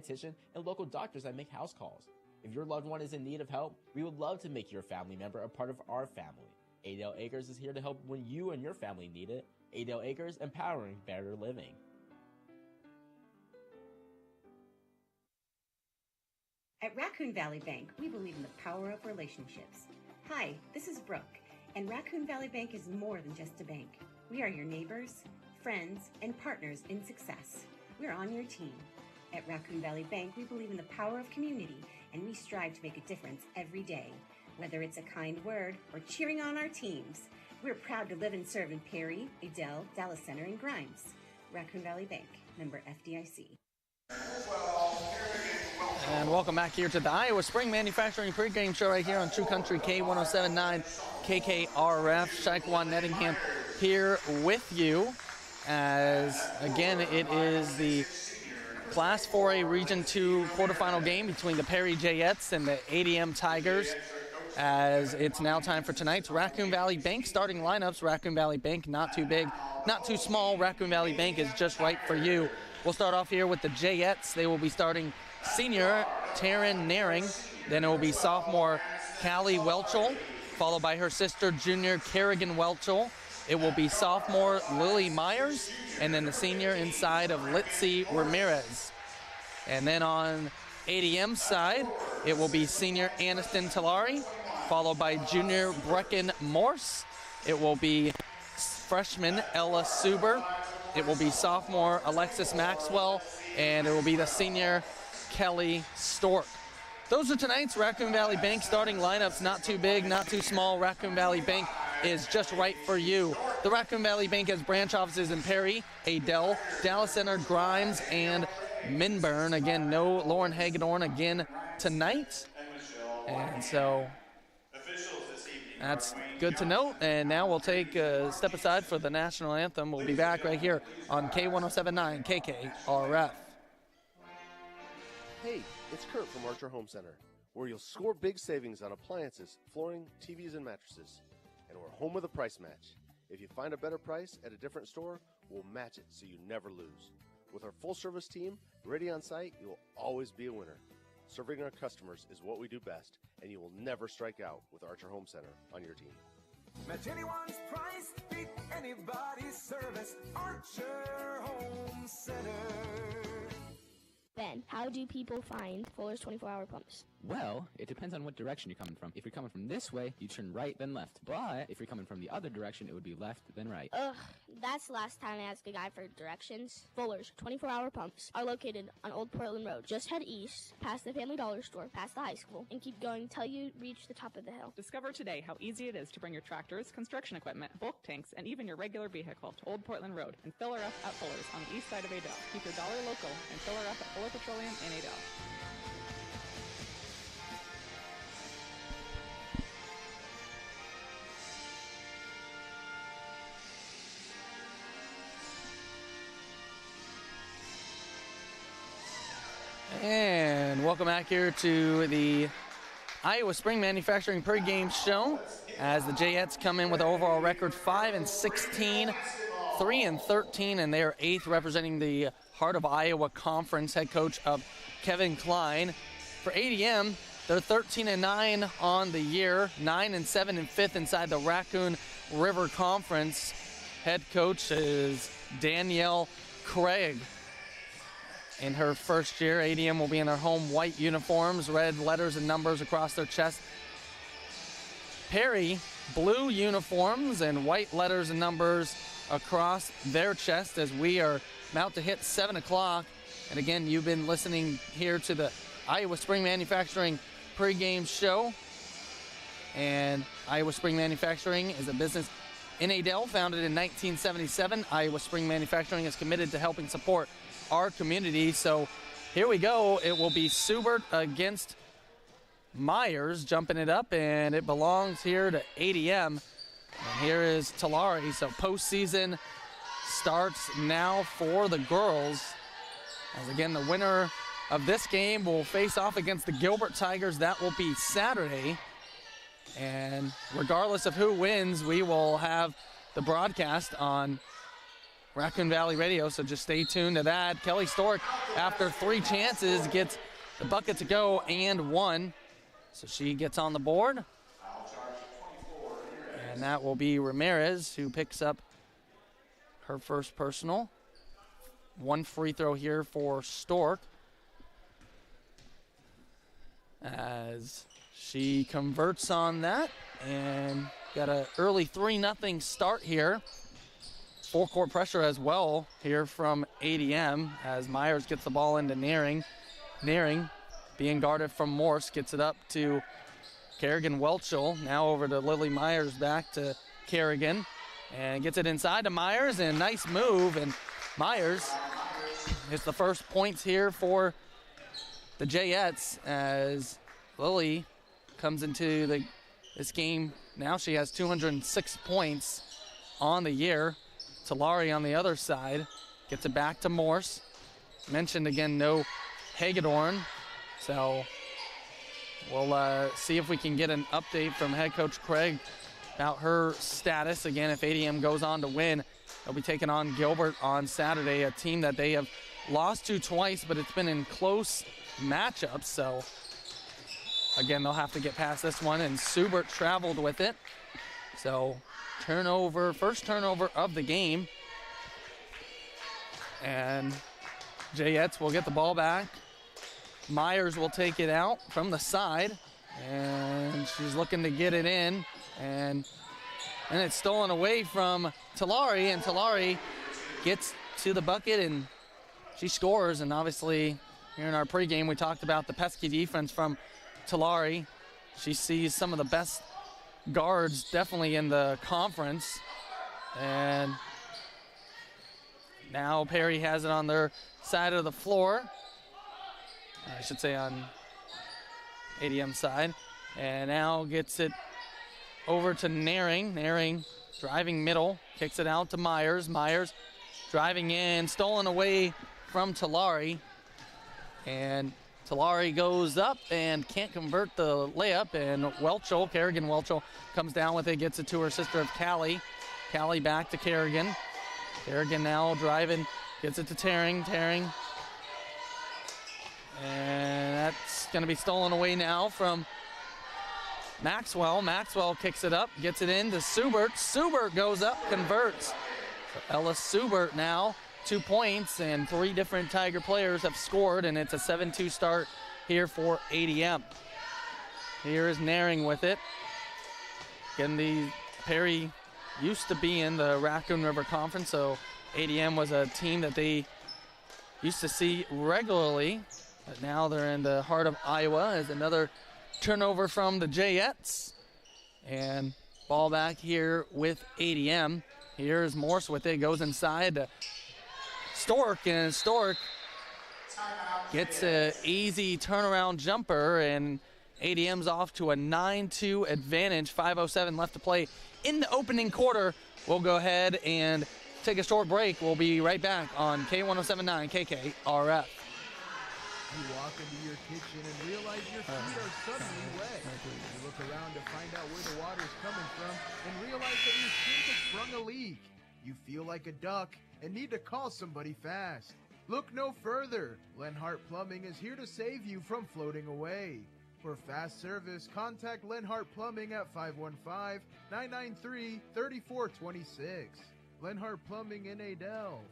dietitian, and local doctors that make house calls. If your loved one is in need of help, we would love to make your family member a part of our family. Adel Acres is here to help when you and your family need it. Adel Acres, empowering better living. At Raccoon Valley Bank, we believe in the power of relationships. Hi, this is Brooke, and Raccoon Valley Bank is more than just a bank. We are your neighbors, friends, and partners in success. We're on your team. At Raccoon Valley Bank, we believe in the power of community, and we strive to make a difference every day. Whether it's a kind word or cheering on our teams, we're proud to live and serve in Perry, Adel, Dallas Center, and Grimes. Raccoon Valley Bank, member FDIC. And welcome back here to the Iowa Spring Manufacturing pregame show right here on True Country K107.9 KKRF. Shaquan Nettingham here with you as, again, it is the Class 4A Region 2 quarterfinal game between the Perry Jayettes and the ADM Tigers, as it's now time for tonight's Raccoon Valley Bank starting lineups. Raccoon Valley Bank, not too big, not too small. Raccoon Valley Bank is just right for you. We'll start off here with the Jayettes. They will be starting senior Taryn Naring. Then it will be sophomore Callie Welchel, followed by her sister junior Kerrigan Welchel. It will be sophomore Lily Myers, and then the senior inside of Litzy Ramirez. And then on ADM side, it will be senior Aniston Talari, followed by junior Brecken Morse. It will be freshman Ella Suber. It will be sophomore Alexis Maxwell, and it will be the senior Kelly Stork. Those are tonight's Raccoon Valley Bank starting lineups. Not too big, not too small. Raccoon Valley Bank is just right for you. The Raccoon Valley Bank has branch offices in Perry, Adel, Dallas Center, Grimes, and Minburn. Again, no Lauren Hagedorn again tonight. And so that's good to note. And now we'll take a step aside for the national anthem. We'll be back right here on K107.9 KKRF. Hey, it's Kurt from Archer Home Center, where you'll score big savings on appliances, flooring, TVs, and mattresses. And we're home with a price match. If you find a better price at a different store, we'll match it so you never lose. With our full-service team ready on site, you will always be a winner. Serving our customers is what we do best, and you will never strike out with Archer Home Center on your team. Match anyone's price, beat anybody's service. Archer Home Center. Ben, how do people find Fuller's 24-hour pumps? Well, it depends on what direction you're coming from. If you're coming from this way, you turn right, then left. But if you're coming from the other direction, it would be left, then right. Ugh, that's the last time I asked a guy for directions. Fuller's 24-hour pumps are located on Old Portland Road. Just head east, past the Family Dollar Store, past the high school, and keep going till you reach the top of the hill. Discover today how easy it is to bring your tractors, construction equipment, bulk tanks, and even your regular vehicle to Old Portland Road and fill her up at Fuller's on the east side of Adel. Keep your dollar local and fill her up at Fuller Petroleum in Adel. And welcome back here to the Iowa Spring Manufacturing pregame show as the Jayettes come in with an overall record 5-16, 3-13, and they are 8th, representing the Heart of Iowa Conference. Head coach of Kevin Klein. For ADM, they're 13-9 on the year, 9-7 and 5th inside the Raccoon River Conference. Head coach is Danielle Craig. In her first year, ADM will be in their home white uniforms, red letters and numbers across their chest. Perry, blue uniforms and white letters and numbers across their chest as we are about to hit 7 o'clock. And again, you've been listening here to the Iowa Spring Manufacturing pregame show. And Iowa Spring Manufacturing is a business in Adel, founded in 1977. Iowa Spring Manufacturing is committed to helping support our community. So here we go. It will be Subert against Myers, jumping it up, and it belongs here to ADM. And here is Talari. So postseason starts now for the girls. As again, the winner of this game will face off against the Gilbert Tigers. That will be Saturday. And regardless of who wins, we will have the broadcast on Raccoon Valley Radio, so just stay tuned to that. Kelly Stork, after 3 chances, gets the bucket to go and 1. So she gets on the board. And that will be Ramirez, who picks up her first personal. 1 free throw here for Stork, as she converts on that, and got an early 3-0 start here. Full court pressure as well here from ADM, as Myers gets the ball into Nearing. Nearing being guarded from Morse, gets it up to Kerrigan Welchel. Now over to Lily Myers, back to Kerrigan, and gets it inside to Myers, and nice move, and Myers hits the first points here for the Jayettes, as Lily comes into this game. Now she has 206 points on the year. Talari on the other side gets it back to Morse. Mentioned again, no Hagedorn, so we'll see if we can get an update from head coach Craig about her status. Again, if ADM goes on to win, they'll be taking on Gilbert on Saturday, a team that they have lost to twice, but it's been in close matchups. So again, they'll have to get past this one, and Subert traveled with it. So turnover, first turnover of the game. And Jayettes will get the ball back. Myers will take it out from the side, and she's looking to get it in, and it's stolen away from Talari, and Talari gets to the bucket and she scores. And obviously here in our pregame we talked about the pesky defense from Talari. She sees some of the best guards definitely in the conference, and now Perry has it on their side of the floor. I should say on ADM side, and now gets it over to Naring. Naring driving middle, kicks it out to Myers. Myers driving in, stolen away from Talari, and Talari goes up and can't convert the layup, and Welchel, Kerrigan Welchel, comes down with it, gets it to her sister of Callie. Callie back to Kerrigan. Kerrigan now driving, gets it to Tearing. Tearing, and that's going to be stolen away now from Maxwell. Maxwell kicks it up, gets it in to Subert. Subert goes up, converts. So Ellis Subert now 2 points, and 3 different Tiger players have scored, and it's a 7-2 start here for ADM. Here is Naring with it. Again, the Perry used to be in the Raccoon River Conference, so ADM was a team that they used to see regularly, but now they're in the heart of Iowa. As another turnover from the Jayettes, and ball back here with ADM. Here's Morse with it, goes inside to Stork, and Stork gets an easy turnaround jumper, and ADM's off to a 9-2 advantage. 5:07 left to play in the opening quarter. We'll go ahead and take a short break. We'll be right back on K107.9 KKRF. You walk into your kitchen and realize your feet are suddenly wet. You look around to find out where the water's coming from and realize that your sink has sprung a leak. You feel like a duck and need to call somebody fast. Look no further. Lenhart Plumbing is here to save you from floating away. For fast service, contact Lenhart Plumbing at 515-993-3426. Lenhart Plumbing in Adel,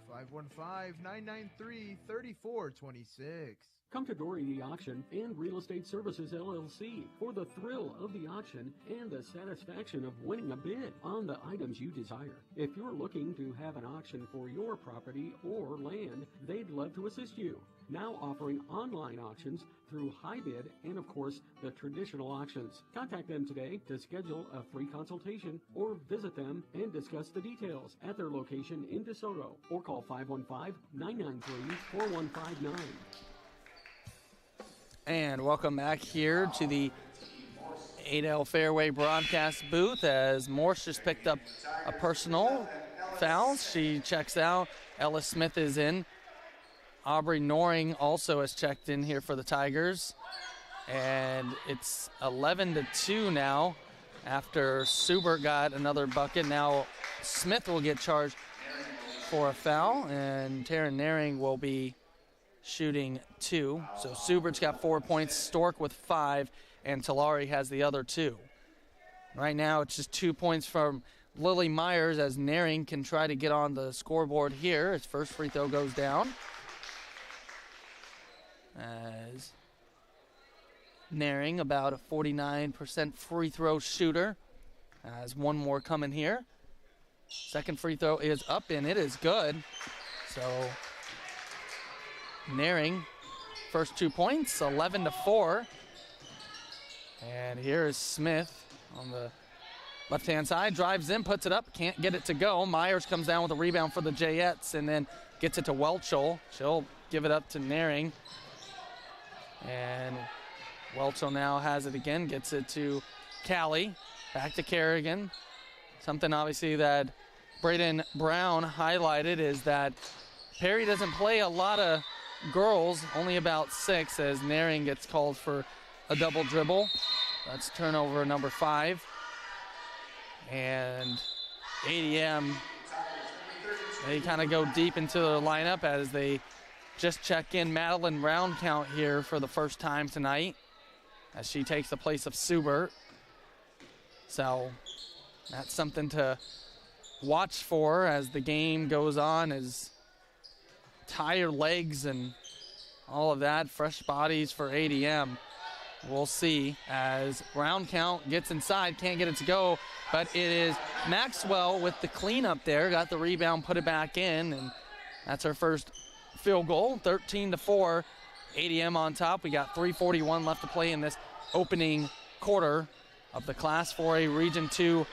515-993-3426. Come to Dory the Auction and Real Estate Services LLC for the thrill of the auction and the satisfaction of winning a bid on the items you desire. If you're looking to have an auction for your property or land, they'd love to assist you. Now offering online auctions through HighBid and, of course, the traditional auctions. Contact them today to schedule a free consultation or visit them and discuss the details at their location in DeSoto, or call 515-993-4159. And welcome back here to the Adel Fairway broadcast booth, as Morse just picked up a personal foul. She checks out. Ellis Smith is in. Aubrey Noring also has checked in here for the Tigers. And it's 11-2 now after Subert got another bucket. Now Smith will get charged for a foul, and Taryn Naring will be shooting 2. So Subert's got 4 points, Stork with 5, and Talari has the other 2. Right now it's just 2 points from Lily Myers as Naring can try to get on the scoreboard here. His first free throw goes down. As Naring, about a 49% free throw shooter. Has one more coming here. Second free throw is up, and it is good. So Naring, first 2 points, 11-4. And here is Smith on the left-hand side, drives in, puts it up, can't get it to go. Myers comes down with a rebound for the Jayettes and then gets it to Welchel. She'll give it up to Naring. And Welchel now has it again, gets it to Callie. Back to Kerrigan. Something obviously that Braden Brown highlighted is that Perry doesn't play a lot of girls, only about 6, as Naring gets called for a double dribble. That's turnover number 5. And ADM, they kind of go deep into their lineup as they just check in Madeline Roundcount here for the first time tonight as she takes the place of Subert. So that's something to watch for as the game goes on, as tired legs and all of that, fresh bodies for ADM. We'll see as Roundcount gets inside, can't get it to go, but it is Maxwell with the cleanup there, got the rebound, put it back in, and that's her first field goal, 13-4. ADM on top. We got 3:41 left to play in this opening quarter of the Class 4A Region 2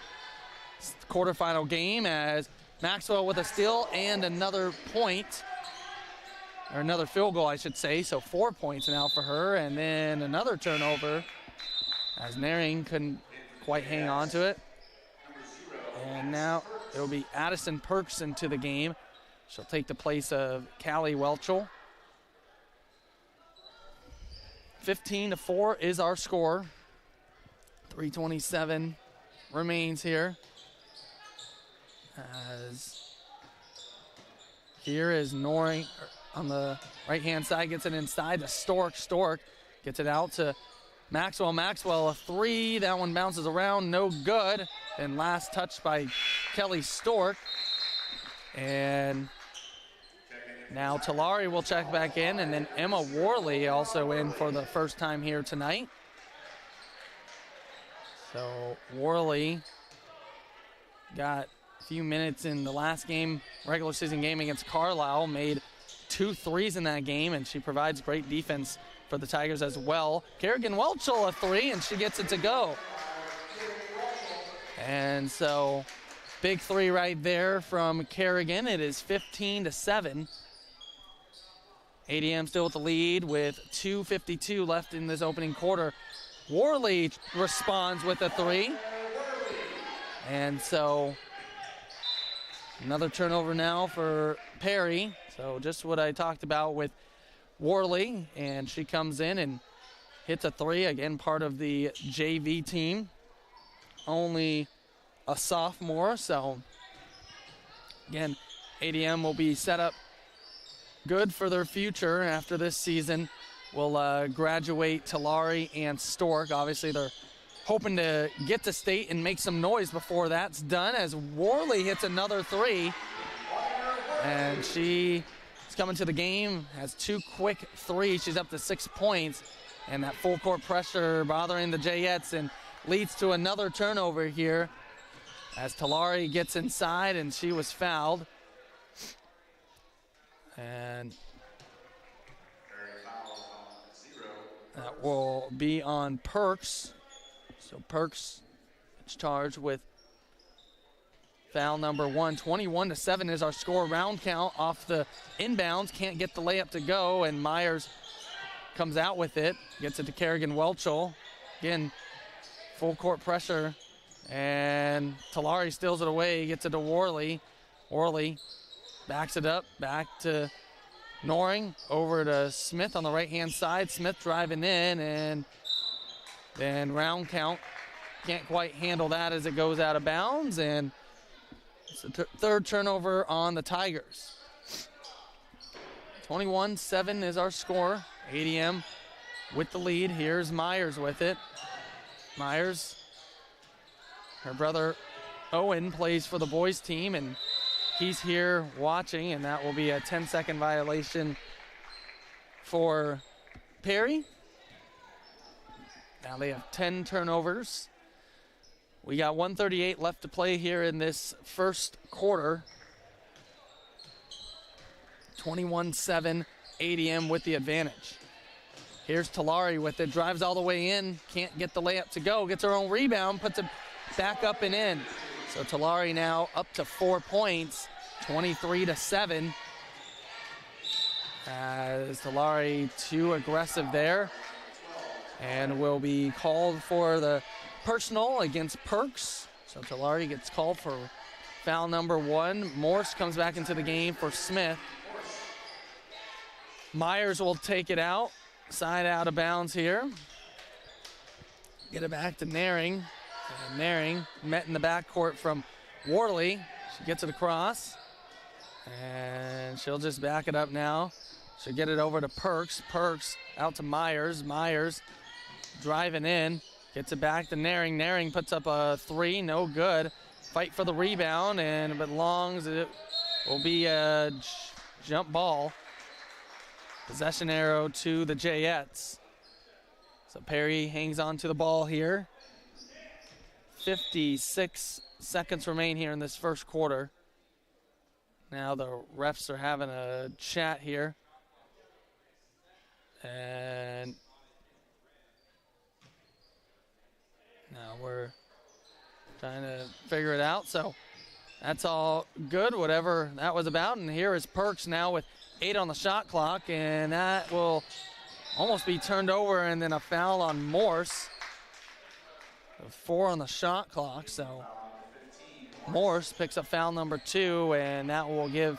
quarterfinal game, as Maxwell with a steal and another point, or another field goal, I should say. So 4 points now for her, and then another turnover as Naring couldn't quite hang on to it. And now it will be Addison Perks into the game. She'll take the place of Callie Welchel. 15-4 is our score. 3:27 remains here. As here is Noring on the right-hand side, gets it inside to Stork. Stork gets it out to Maxwell. Maxwell, a 3. That one bounces around, no good. And last touch by Kelly Stork. And now Talari will check back in, and then Emma Worley also in for the first time here tonight. So Worley got a few minutes in the last game, regular season game against Carlisle, made 2 threes in that game, and she provides great defense for the Tigers as well. Kerrigan Welchel a 3, and she gets it to go. And so big 3 right there from Kerrigan. It is 15-7. ADM still with the lead with 2:52 left in this opening quarter. Worley responds with a 3. And so another turnover now for Perry. So just what I talked about with Worley, and she comes in and hits a 3, again part of the JV team. Only a sophomore, so again, ADM will be set up good for their future after this season. Will graduate Talari and Stork. Obviously, they're hoping to get to state and make some noise before that's done, as Worley hits another 3. And she is coming to the game, has 2 quick 3s. She's up to 6 points, and that full court pressure bothering the Jayettes and leads to another turnover here as Talari gets inside, and she was fouled. And that will be on Perks. So Perks is charged with foul number 1. 21-7 is our score. Round count off the inbounds. Can't get the layup to go, and Myers comes out with it. Gets it to Kerrigan Welchel. Again, full court pressure, and Talari steals it away. Gets it to Worley. Worley backs it up, back to Noring, over to Smith on the right-hand side. Smith driving in, and then round count. Can't quite handle that as it goes out of bounds, and It's the third turnover on the Tigers. 21-7 is our score. ADM with the lead. Here's Myers with it. Myers, her brother Owen plays for the boys team, and he's here watching, and that will be a 10-second violation for Perry. Now they have 10 turnovers. We got 1:38 left to play here in this first quarter. 21-7, ADM with the advantage. Here's Talari with it, drives all the way in, can't get the layup to go, gets her own rebound, puts it back up and in. So Talari now up to 4 points, 23-7. As Talari too aggressive there, and will be called for the personal against Perks. So Talari gets called for foul number 1. Morse comes back into the game for Smith. Myers will take it out, side out of bounds here. Get it back to Naring. And Naring met in the backcourt from Worley. She gets it across, and she'll just back it up now. She'll get it over to Perks. Perks out to Myers. Myers driving in. Gets it back to Naring. Naring puts up a 3. No good. Fight for the rebound, and if it belongs, it will be a jump ball. Possession arrow to the Jayettes. So Perry hangs on to the ball here. 56 seconds remain here in this first quarter. Now the refs are having a chat here. And now we're trying to figure it out. So that's all good, whatever that was about. And here is Perks now with 8 on the shot clock, and that will almost be turned over, and then a foul on Morse. 4 on the shot clock, so Morse picks up foul number 2, and that will give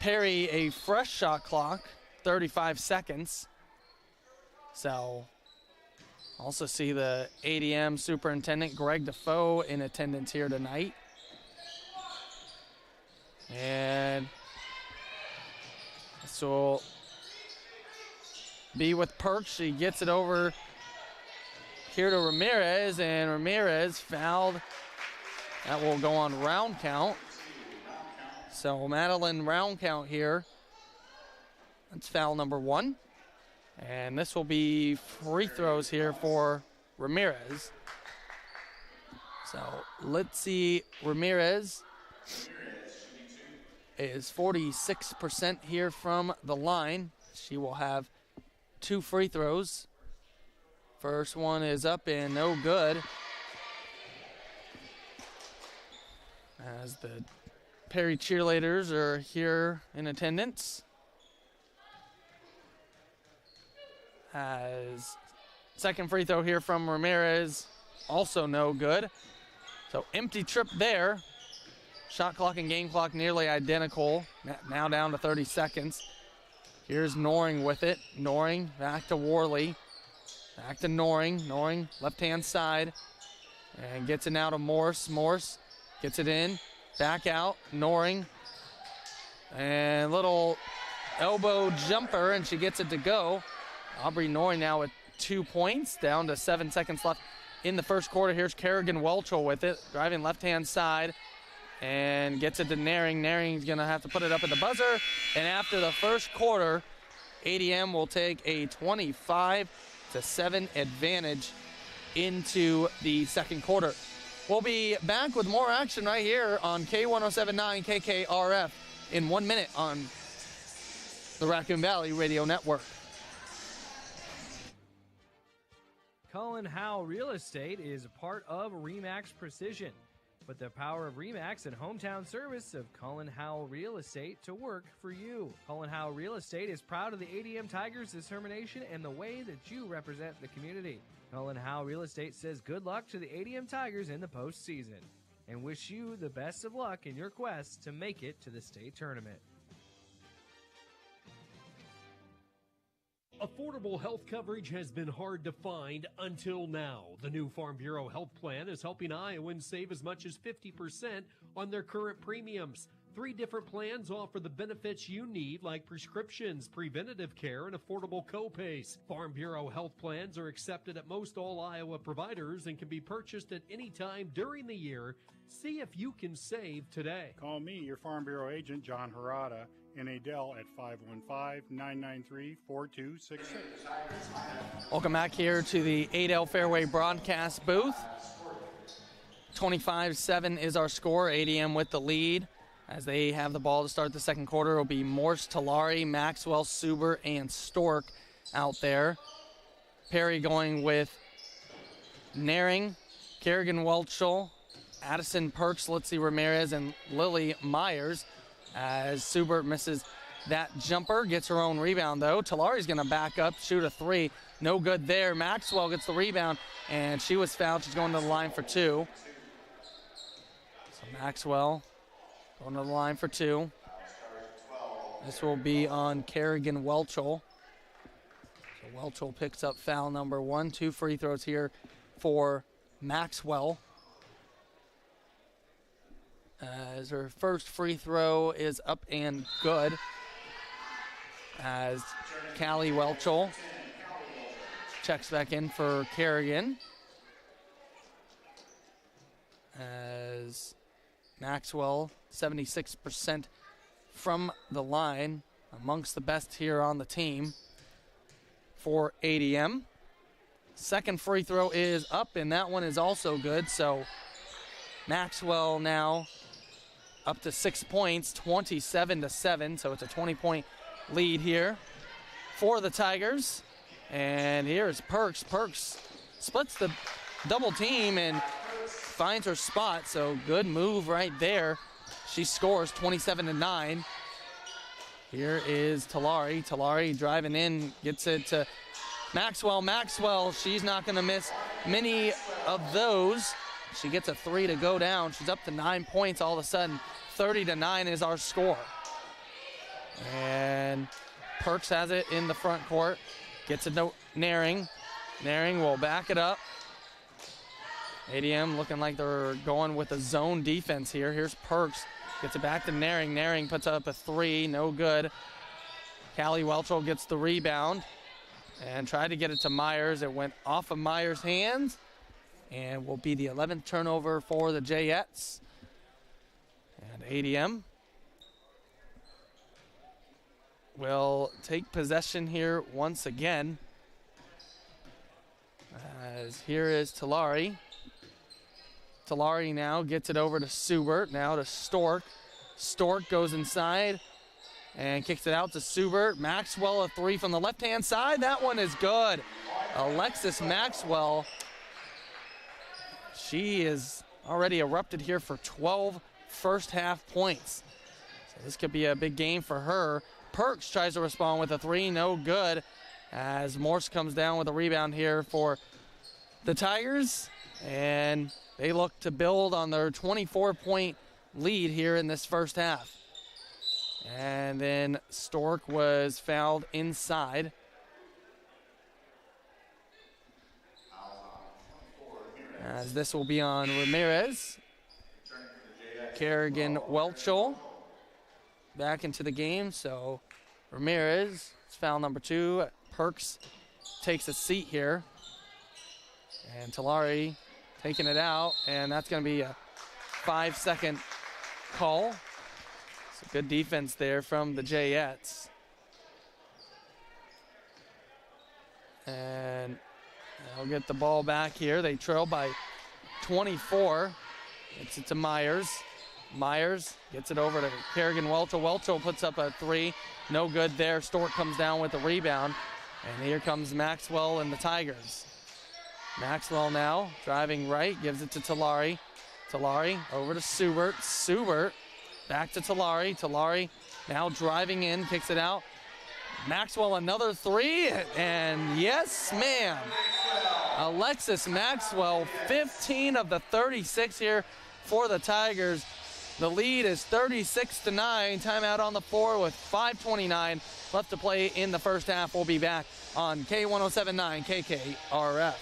Perry a fresh shot clock, 35 seconds. So also see the ADM superintendent, Greg Defoe, in attendance here tonight. And this will be with Perks. She gets it over here to Ramirez, and Ramirez fouled. That will go on round count. So Madeline round count here. That's foul number 1. And this will be free throws here for Ramirez. So let's see, Ramirez is 46% here from the line. She will have 2 free throws. First one is up and no good. As the Perry cheerleaders are here in attendance. As second free throw here from Ramirez, also no good. So empty trip there. Shot clock and game clock nearly identical. Now down to 30 seconds. Here's Noring with it. Noring back to Worley. Back to Noring. Noring left-hand side. And gets it now to Morse. Morse gets it in. Back out. Noring. And little elbow jumper, and she gets it to go. Aubrey Noring now with 2 points. Down to 7 seconds left in the first quarter. Here's Kerrigan Welchel with it. Driving left-hand side. And gets it to Naring. Naring's going to have to put it up at the buzzer. And after the first quarter, ADM will take a 25-7 advantage into the second quarter. We'll be back with more action right here on K1079 KKRF in 1 minute on the Raccoon Valley Radio Network. Cullen Howe Real Estate is a part of RE/MAX Precision. Put the power of RE/MAX and hometown service of Cullen Howe Real Estate to work for you. Cullen Howe Real Estate is proud of the ADM Tigers' determination and the way that you represent the community. Cullen Howe Real Estate says good luck to the ADM Tigers in the postseason and wish you the best of luck in your quest to make it to the state tournament. Affordable health coverage has been hard to find until now. The new Farm Bureau Health Plan is helping Iowans save as much as 50% on their current premiums. 3 different plans offer the benefits you need, like prescriptions, preventative care, and affordable co-pays. Farm Bureau health plans are accepted at most all Iowa providers and can be purchased at any time during the year. See if you can save today. Call me, your Farm Bureau agent, John Harada, in Adel at 515-993-4266. Welcome back here to the Adel Fairway broadcast booth. 25-7 is our score. ADM with the lead. As they have the ball to start the second quarter, it'll be Morse, Talari, Maxwell, Suber, and Stork out there. Perry going with Naring, Kerrigan Welchel, Addison Perks, Litzy Ramirez, and Lily Myers. As Suber misses that jumper, gets her own rebound though. Talari's going to back up, shoot a 3. No good there. Maxwell gets the rebound, and she was fouled. She's going to the line for 2. So Maxwell going to the line for 2. This will be on Kerrigan Welchel. So Welchel picks up foul number 1. 2 free throws here for Maxwell. As her first free throw is up and good. As Callie Welchel checks back in for Kerrigan. As Maxwell, 76% from the line, amongst the best here on the team for ADM. Second free throw is up, and that one is also good. So Maxwell now up to 6 points, 27-7. So it's a 20-point lead here for the Tigers. And here's Perks. Perks splits the double team and finds her spot. So good move right there. She scores 27-9. Here is Talari. Talari driving in, gets it to Maxwell. Maxwell, she's not going to miss many of those. She gets a 3 to go down. She's up to 9 points all of a sudden. 30-9 is our score. And Perks has it in the front court. Gets it to Naring. Naring will back it up. ADM looking like they're going with a zone defense here. Here's Perks. Gets it back to Naring. Naring puts up a 3. No good. Callie Welchel gets the rebound and tried to get it to Myers. It went off of Myers' hands and will be the 11th turnover for the Jayettes. And ADM will take possession here once again. As here is Talari. Talari now gets it over to Subert, now to Stork. Stork goes inside and kicks it out to Subert. Maxwell, a 3 from the left-hand side. That one is good. Alexis Maxwell, she is already erupted here for 12 first-half points. So this could be a big game for her. Perks tries to respond with a 3, no good, as Morse comes down with a rebound here for the Tigers, and they look to build on their 24-point lead here in this first half. And then Stork was fouled inside. As this will be on Ramirez. Kerrigan Welchel back into the game, so Ramirez, it's foul number 2. Perks takes a seat here. And Talari taking it out, and that's going to be a 5-second call. So good defense there from the Jayettes. And they'll get the ball back here. They trail by 24. Gets it to Myers. Myers gets it over to Kerrigan Welchel. Welchel puts up a 3. No good there. Stork comes down with the rebound. And here comes Maxwell and the Tigers. Maxwell now driving right, gives it to Talari. Talari over to Subert. Subert back to Talari. Talari now driving in, kicks it out. Maxwell another 3, and yes, ma'am. Alexis Maxwell, 15 of the 36 here for the Tigers. The lead is 36-9. Timeout on the floor with 5:29 left to play in the first half. We'll be back on K107.9 KKRF.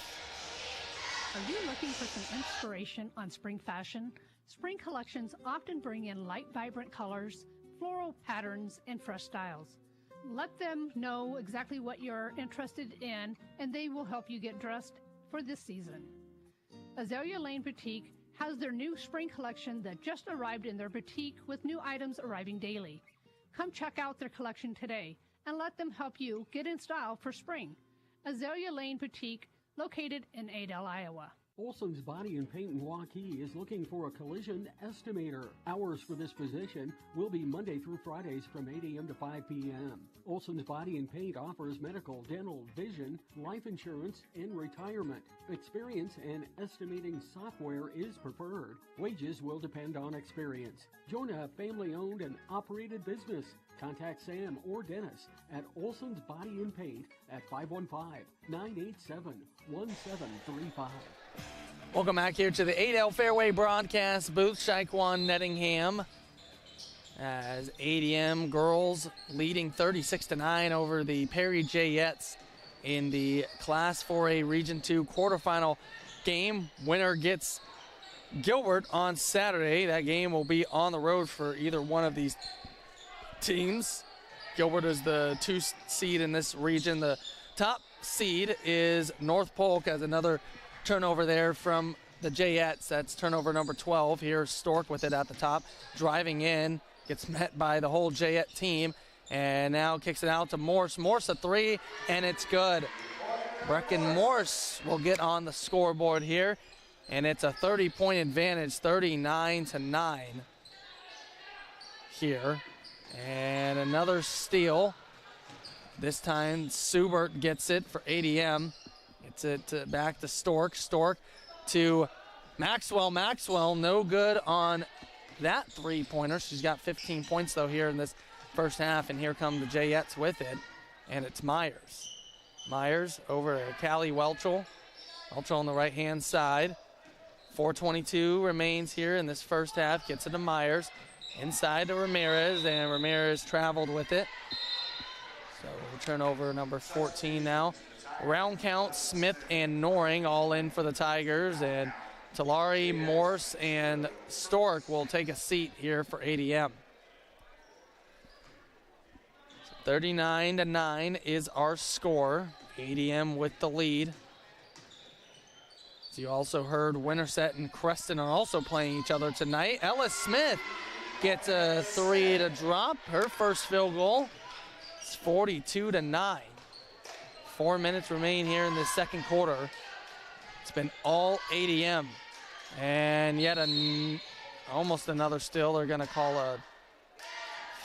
Are you looking for some inspiration on spring fashion? Spring collections often bring in light, vibrant colors, floral patterns, and fresh styles. Let them know exactly what you're interested in, and they will help you get dressed for this season. Azalea Lane Boutique has their new spring collection that just arrived in their boutique with new items arriving daily. Come check out their collection today and let them help you get in style for spring. Azalea Lane Boutique, located in Adel, Iowa. Olson's Body and Paint in Waukee is looking for a collision estimator. Hours for this position will be Monday through Fridays from 8 a.m. to 5 p.m. Olson's Body and Paint offers medical, dental, vision, life insurance, and retirement. Experience and estimating software is preferred. Wages will depend on experience. Join a family-owned and operated business. Contact Sam or Dennis at Olson's Body and Paint at 515-987-1735. Welcome back here to the Adel Fairway broadcast booth. Shaquan Nettingham as ADM girls leading 36-9 over the Perry Jayettes in the Class 4A Region 2 quarterfinal game. Winner gets Gilbert on Saturday. That game will be on the road for either one of these teams. Gilbert is the 2 seed in this region. The top seed is North Polk, as another turnover there from the Jayettes. That's turnover number 12. Here's Stork with it at the top. Driving in, gets met by the whole Jayette team, and now kicks it out to Morse. Morse a 3, and it's good. Brecken Morse will get on the scoreboard here, and it's a 30-point advantage, 39-9 here. And another steal. This time Subert gets it for ADM. Gets it back to Stork. Stork to Maxwell. Maxwell no good on that three-pointer. She's got 15 points, though, here in this first half. And here come the Jayettes with it. And it's Myers. Myers over to Callie Welchel. Welchel on the right-hand side. 4:22 remains here in this first half. Gets it to Myers. Inside to Ramirez, and Ramirez traveled with it. So turnover number 14 now. Round count, Smith and Noring all in for the Tigers, and Talari, Morse, and Stork will take a seat here for ADM. 39-9 is our score. ADM with the lead. So you also heard Winterset and Creston are also playing each other tonight. Ellis Smith gets a 3 to drop. Her first field goal. It's 42-9. 4 minutes remain here in the second quarter. It's been all ADM. And yet almost another steal. They're going to call a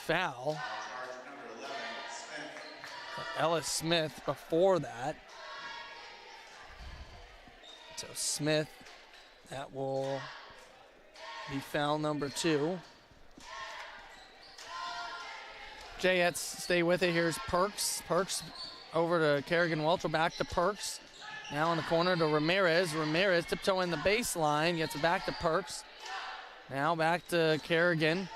foul. Ellis Smith before that. So Smith, that will be foul number 2. Jayettes stay with it. Here's Perks. Perks over to Kerrigan Welchel, back to Perks. Now in the corner to Ramirez. Ramirez tiptoeing the baseline, gets it back to Perks. Now back to Kerrigan.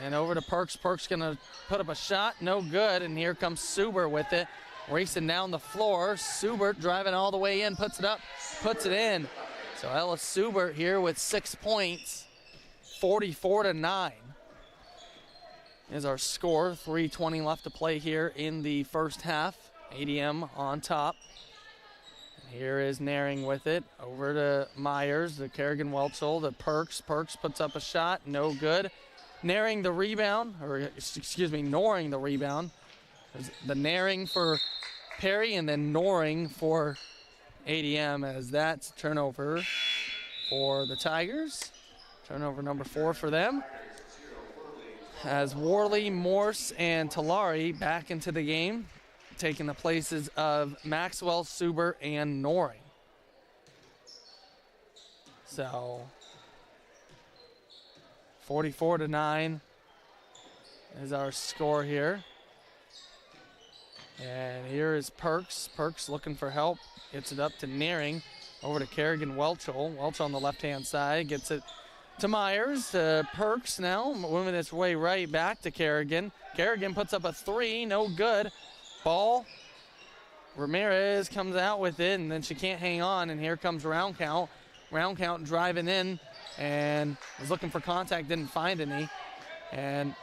And over to Perks. Perks gonna put up a shot, no good. And here comes Subert with it, racing down the floor. Subert driving all the way in, puts it up, puts it in. So Ellis Subert here with 6 points, 44-9. Is our score. 3:20 left to play here in the first half. ADM on top. And here is Naring with it. Over to Myers, the Kerrigan Welchel, the Perks. Perks puts up a shot, no good. Naring the rebound, or excuse me, Noring the rebound. There's the Naring for Perry and then Noring for ADM, as that's turnover for the Tigers. Turnover number 4 for them. As Worley, Morse, and Talari back into the game, taking the places of Maxwell, Subert, and Noring. So 44-9 is our score here. And here is Perks. Perks looking for help. Gets it up to Naring. Over to Kerrigan Welchel. Welchel on the left-hand side. Gets it to Myers, to Perks now, moving its way right back to Kerrigan. Kerrigan puts up a 3, no good. Ball, Ramirez comes out with it, and then she can't hang on, and here comes Round Count. Round Count driving in, and was looking for contact, didn't find any. And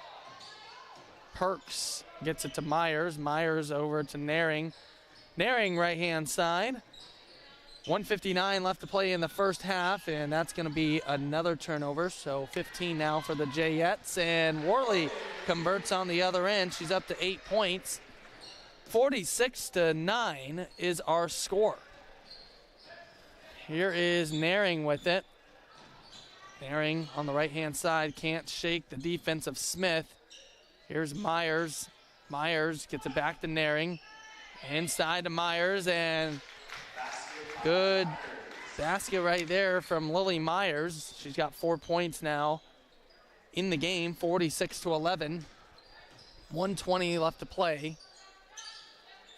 Perks gets it to Myers. Myers over to Naring. Naring right-hand side. 1:59 left to play in the first half, and that's going to be another turnover. So 15 now for the Jayettes, and Worley converts on the other end. She's up to 8 points. 46-9 is our score. Here is Naring with it. Naring on the right-hand side can't shake the defense of Smith. Here's Myers. Myers gets it back to Naring. Inside to Myers, and good basket right there from Lily Myers. She's got 4 points now in the game, 46-11. 1:20 left to play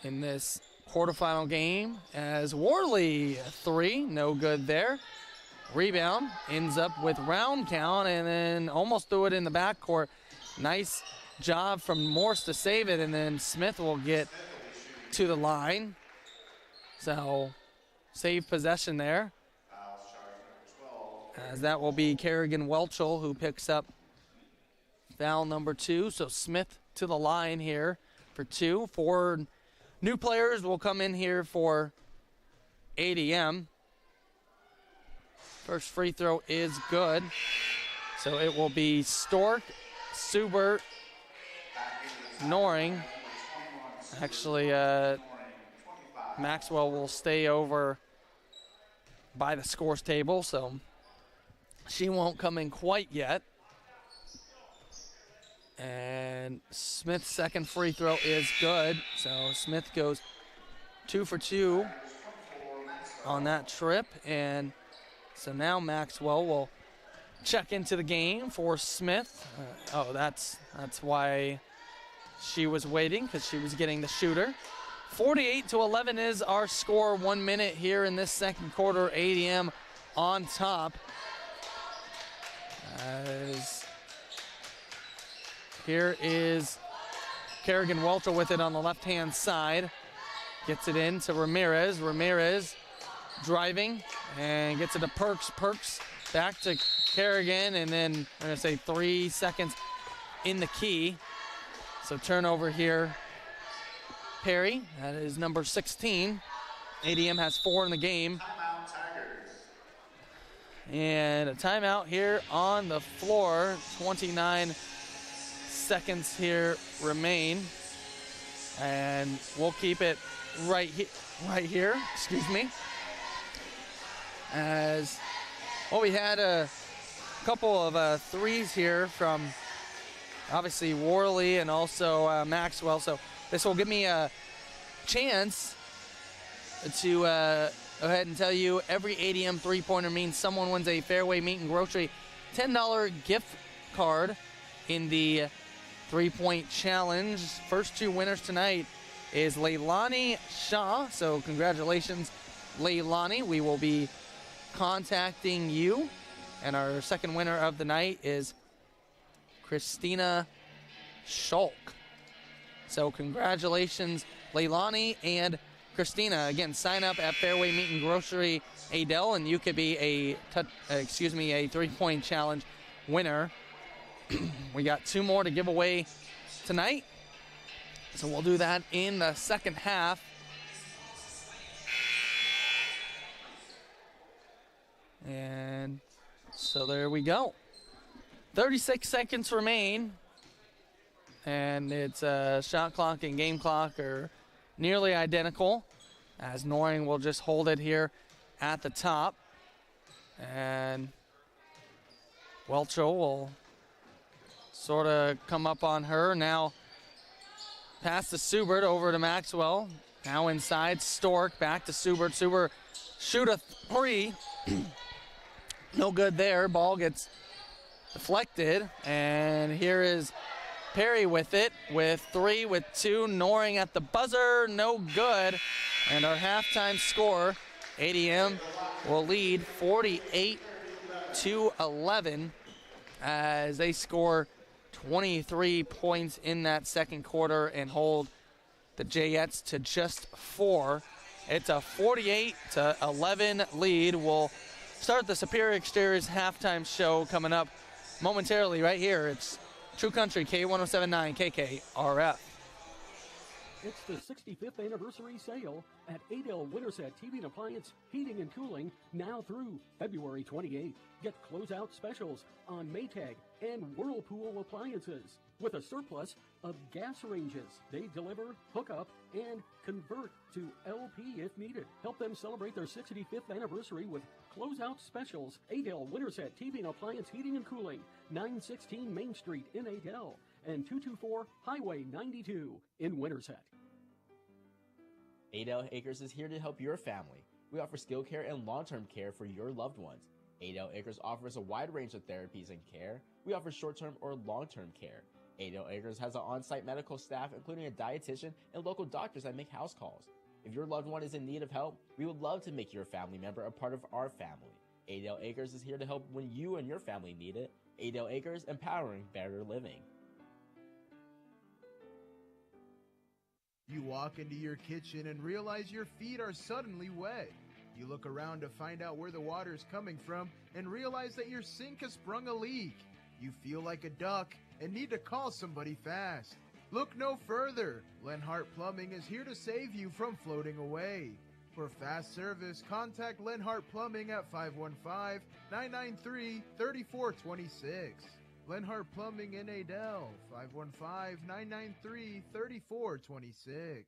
in this quarterfinal game as Worley 3, no good there. Rebound ends up with Round Count, and then almost threw it in the backcourt. Nice job from Morse to save it, and then Smith will get to the line. So save possession there, as that will be Kerrigan Welchel who picks up foul number 2. So Smith to the line here for 2. 4 new players will come in here for ADM. First free throw is good. So it will be Stork, Subert, Noring. Actually, Maxwell will stay over by the scores table, so she won't come in quite yet. And Smith's second free throw is good, so Smith goes 2 for 2 on that trip, and so now Maxwell will check into the game for Smith. That's why she was waiting, because she was getting the shooter. 48-11 is our score. 1 minute here in this second quarter. ADM on top. As here is Kerrigan Welchel with it on the left-hand side. Gets it in to Ramirez. Ramirez driving and gets it to Perks. Perks back to Kerrigan, and then I'm going to say 3 seconds in the key. So turnover here. Perry, that is number 16. ADM has 4 in the game. And a timeout here on the floor. 29 seconds here remain. And we'll keep it right here, excuse me. As, well, we had a couple of threes here from obviously Worley and also Maxwell. So this will give me a chance to go ahead and tell you every ADM three-pointer means someone wins a Fairway Meat and Grocery $10 gift card in the three-point challenge. First 2 winners tonight is Leilani Shaw. So congratulations, Leilani. We will be contacting you. And our second winner of the night is Christina Schulk. So congratulations, Leilani and Christina. Again, sign up at Fairway Meat and Grocery Adel, and you could be a three-point challenge winner. We got 2 more to give away tonight, so we'll do that in the second half. And so there we go. 36 seconds remain, and it's shot clock and game clock are nearly identical, as Noring will just hold it here at the top. And Welchel will sort of come up on her. Now pass to Subert, over to Maxwell. Now inside, Stork, back to Subert. Subert shoot a 3. No good there. Ball gets deflected, and here is Perry with it, with 3, with 2. Noring at the buzzer, no good. And our halftime score, ADM will lead 48 48-11 as they score 23 points in that second quarter and hold the Jayettes to just 4. It's a 48-11 lead. We'll start the Superior Exteriors halftime show coming up momentarily right here. It's True Country K1079 KKRF. It's the 65th anniversary sale at Adel Winterset TV and Appliance Heating and Cooling now through February 28th. Get closeout specials on Maytag and Whirlpool appliances with a surplus of gas ranges. They deliver, hook up, and convert to LP if needed. Help them celebrate their 65th anniversary with closeout specials. Adel Winterset TV and Appliance Heating and Cooling, 916 Main Street in Adel and 224 Highway 92 in Winterset. Adel Acres is here to help your family. We offer skilled care and long-term care for your loved ones. Adel Acres offers a wide range of therapies and care. We offer short-term or long-term care. Adel Acres has an on-site medical staff, including a dietitian and local doctors that make house calls. If your loved one is in need of help, we would love to make your family member a part of our family. Adel Acres is here to help when you and your family need it. Adel Acres, empowering better living. You walk into your kitchen and realize your feet are suddenly wet. You look around to find out where the water is coming from and realize that your sink has sprung a leak. You feel like a duck and need to call somebody fast. Look no further. Lenhart Plumbing is here to save you from floating away. For fast service, contact Lenhart Plumbing at 515-993-3426. Lenhart Plumbing in Adel, 515-993-3426.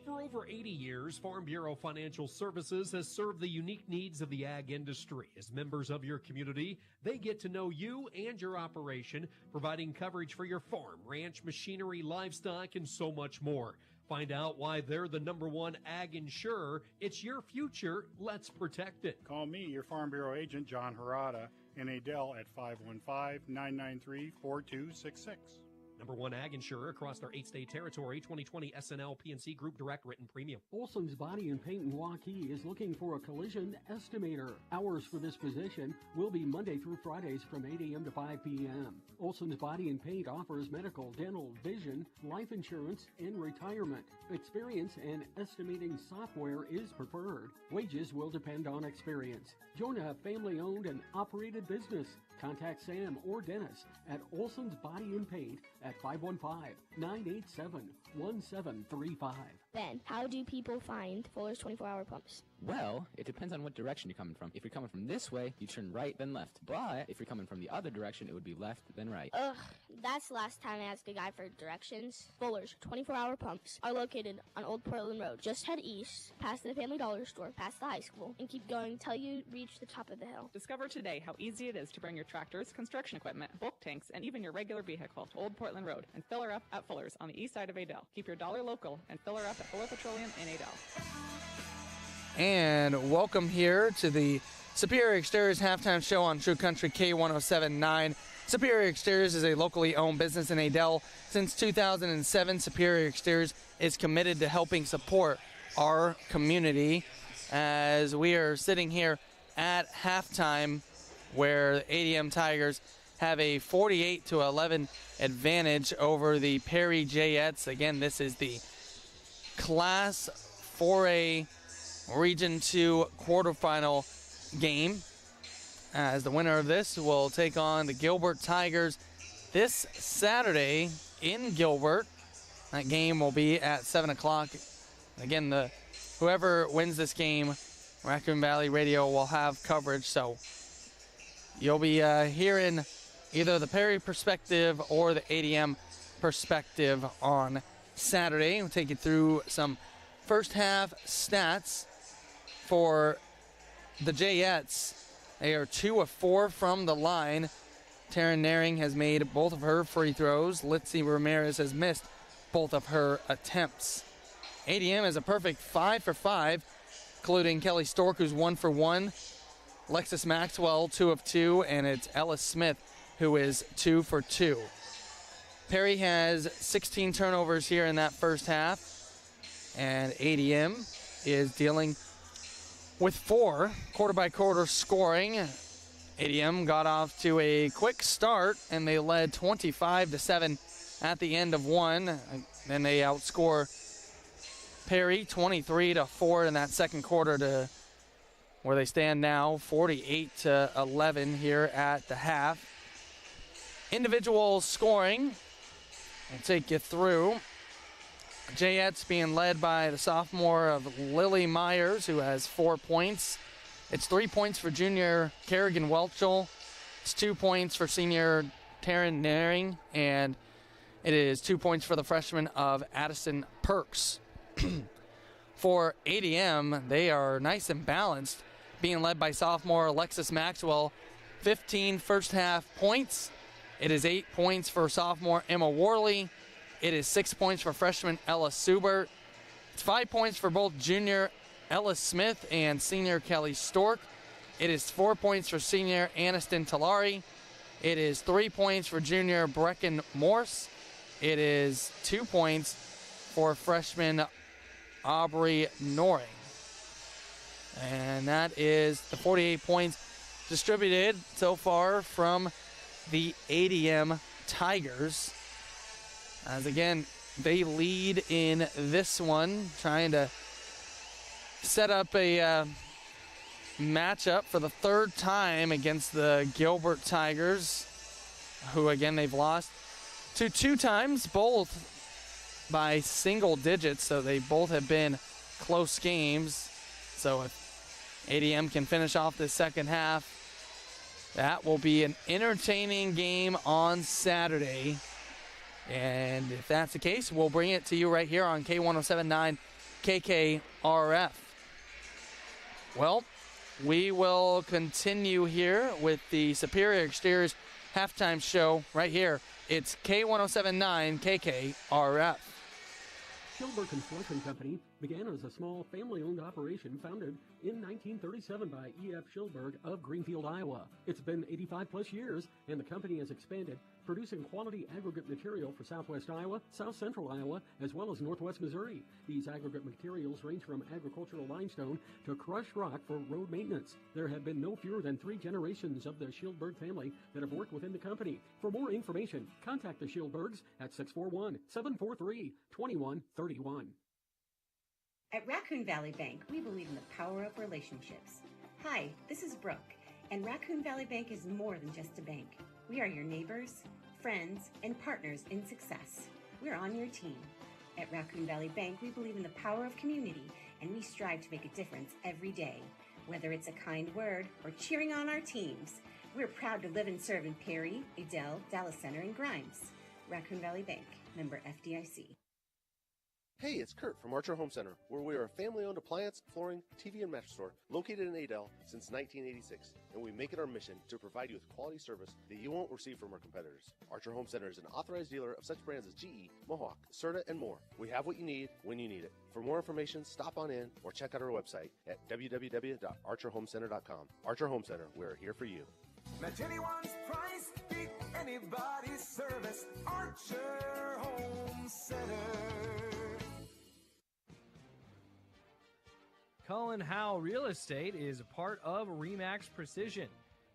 For over 80 years, Farm Bureau Financial Services has served the unique needs of the ag industry. As members of your community, they get to know you and your operation, providing coverage for your farm, ranch, machinery, livestock, and so much more. Find out why they're the #1 ag insurer. It's your future. Let's protect it. Call me, your Farm Bureau agent, John Harada, in Adel at 515-993-4266. #1 ag insurer across their 8-state territory. 2020 SNL PNC Group Direct Written Premium. Olson's Body and Paint in Waukee is looking for a collision estimator. Hours for this position will be Monday through Fridays from 8 a.m. to 5 p.m. Olson's Body and Paint offers medical, dental, vision, life insurance, and retirement. Experience and estimating software is preferred. Wages will depend on experience. Join a family-owned and operated business. Contact Sam or Dennis at Olson's Body and Paint at 515-987-1735. Ben, how do people find Fuller's 24-hour pumps? Well, it depends on what direction you're coming from. If you're coming from this way, you turn right, then left. But if you're coming from the other direction, it would be left, then right. Ugh, that's the last time I asked a guy for directions. Fuller's 24-hour pumps are located on Old Portland Road. Just head east, past the Family Dollar Store, past the high school, and keep going until you reach the top of the hill. Discover today how easy it is to bring your tractors, construction equipment, bulk tanks, and even your regular vehicle to Old Portland Road and fill her up at Fuller's on the east side of Adel. Keep your dollar local and fill her up at Fuller Petroleum in Adel. And welcome here to the Superior Exteriors halftime show on True Country K1079. Superior Exteriors is a locally owned business in Adel. Since 2007, Superior Exteriors is committed to helping support our community as we are sitting here at halftime where the ADM Tigers have a 48-11 advantage over the Perry Jayettes. Again, this is the Class 4A Region 2 quarterfinal game, as the winner of this will take on the Gilbert Tigers this Saturday in Gilbert. That game will be at 7 o'clock. Again, whoever wins this game, Raccoon Valley Radio will have coverage, so you'll be hearing either the Perry perspective or the ADM perspective on Saturday. We'll take you through some first half stats for the Jayettes. They are 2 of 4 from the line. Taryn Naring has made both of her free throws. Litzy Ramirez has missed both of her attempts. ADM is a perfect 5 for 5, including Kelly Stork, who's 1 for 1. Lexus Maxwell, 2 of 2, and it's Ellis Smith, who is 2 for 2. Perry has 16 turnovers here in that first half, and ADM is dealing with 4 quarter-by-quarter scoring. ADM got off to a quick start, and they led 25-7 at the end of one. Then they outscore Perry 23-4 in that second quarter to where they stand now, 48-11 here at the half. Individual scoring, I'll take you through. Jayettes being led by the sophomore of Lily Myers, who has 4 points. It's 3 points for junior Kerrigan Welchel. It's 2 points for senior Taryn Naring, and it is 2 points for the freshman of Addison Perks. For ADM, they are nice and balanced, being led by sophomore Alexis Maxwell, 15 first half points. It is 8 points for sophomore Emma Worley. It is 6 points for freshman Ella Subert. It's 5 points for both junior Ella Smith and senior Kelly Stork. It is 4 points for senior Aniston Talari. It is 3 points for junior Brecken Morse. It is 2 points for freshman Aubrey Noring. And that is the 48 points distributed so far from the ADM Tigers. As again, they lead in this one, trying to set up a matchup for the third time against the Gilbert Tigers, who again they've lost to 2 times, both by single digits, so they both have been close games. So if ADM can finish off this second half, that will be an entertaining game on Saturday. And if that's the case, we'll bring it to you right here on K1079 KKRF. Well, we will continue here with the Superior Exteriors halftime show right here. It's K1079 KKRF. Schilberg Construction Company began as a small family-owned operation founded in 1937 by E.F. Schilberg of Greenfield, Iowa. It's been 85-plus years, and the company has expanded, producing quality aggregate material for southwest Iowa, south central Iowa, as well as northwest Missouri. These aggregate materials range from agricultural limestone to crushed rock for road maintenance. There have been no fewer than 3 generations of the Schilberg family that have worked within the company. For more information, contact the Schilbergs at 641-743-2131. At Raccoon Valley Bank, we believe in the power of relationships. Hi, this is Brooke, and Raccoon Valley Bank is more than just a bank. We are your neighbors, friends, and partners in success. We're on your team. At Raccoon Valley Bank, we believe in the power of community, and we strive to make a difference every day. Whether it's a kind word or cheering on our teams, we're proud to live and serve in Perry, Adel, Dallas Center, and Grimes. Raccoon Valley Bank, member FDIC. Hey, it's Kurt from Archer Home Center, where we are a family-owned appliance, flooring, TV, and mattress store located in Adel since 1986, and we make it our mission to provide you with quality service that you won't receive from our competitors. Archer Home Center is an authorized dealer of such brands as GE, Mohawk, Serta, and more. We have what you need when you need it. For more information, stop on in or check out our website at www.archerhomecenter.com. Archer Home Center, we're here for you. Match anyone's price, beat anybody's service. Archer Home Center. Colin Howell Real Estate is a part of RE/MAX Precision.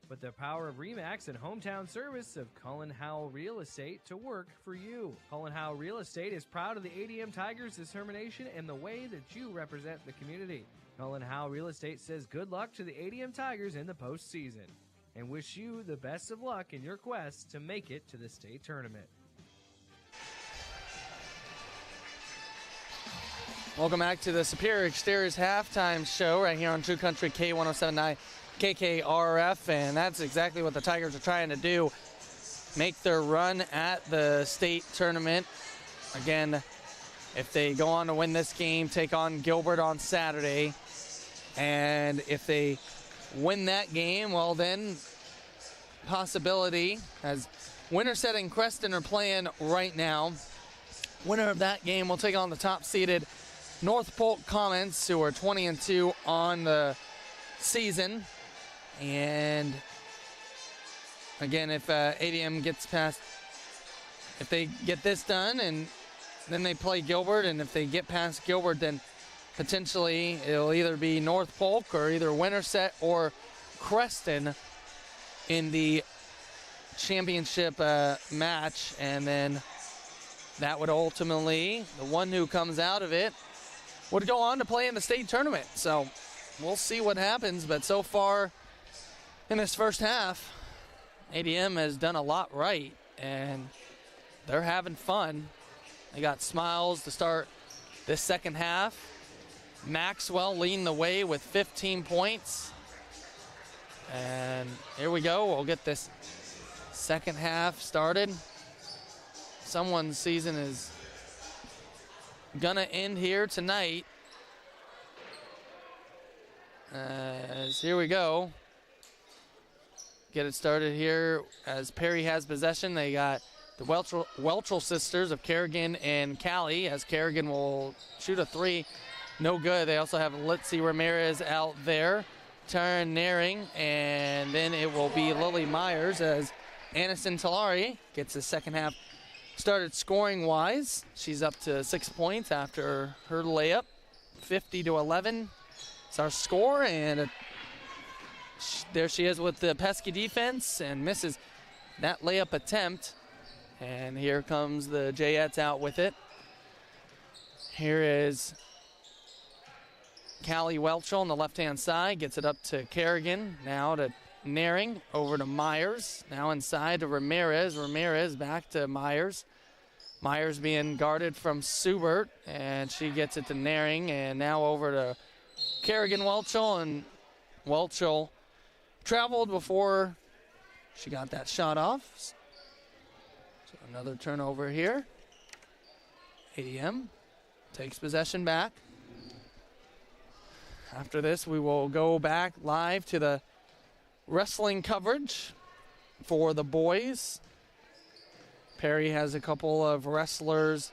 Put the power of RE/MAX and hometown service of Colin Howell Real Estate to work for you. Colin Howell Real Estate is proud of the ADM Tigers' determination and the way that you represent the community. Colin Howell Real Estate says good luck to the ADM Tigers in the postseason and wish you the best of luck in your quest to make it to the state tournament. Welcome back to the Superior Exteriors halftime show right here on True Country K1079 KKRF, and that's exactly what the Tigers are trying to do, make their run at the state tournament. Again, if they go on to win this game, take on Gilbert on Saturday, and if they win that game, well then, possibility, as Winterset and Creston are playing right now. Winner of that game will take on the top-seeded North Polk Commons, who are 20-2 on the season. And again, if ADM gets past, if they get this done and then they play Gilbert, and if they get past Gilbert, then potentially it'll either be North Polk or either Winterset or Creston in the championship match, and then that would ultimately, the one who comes out of it would go on to play in the state tournament. So we'll see what happens, but so far in this first half, ADM has done a lot right, and they're having fun. They got smiles to start this second half. Maxwell leading the way with 15 points. And here we go. We'll get this second half started. Someone's season is gonna end here tonight. As here we go. Get it started here as Perry has possession. They got the Welchel sisters of Kerrigan and Callie, as Kerrigan will shoot a three. No good. They also have Litzy Ramirez out there. Turn Naring, and then it will be Lily Myers as Aniston Talari gets the second half started scoring-wise. She's up to 6 points after her layup. 50-11 is our score, and there she is with the pesky defense and misses that layup attempt. And here comes the Jayettes out with it. Here is Callie Welchel on the left-hand side, gets it up to Kerrigan, now to Naring, over to Myers, now inside to Ramirez. Ramirez back to Myers. Myers being guarded from Subert, and she gets it to Naring, and now over to Kerrigan Welchel, and Welchel traveled before she got that shot off. So another turnover here. ADM takes possession back. After this, we will go back live to the wrestling coverage for the boys. Perry has a couple of wrestlers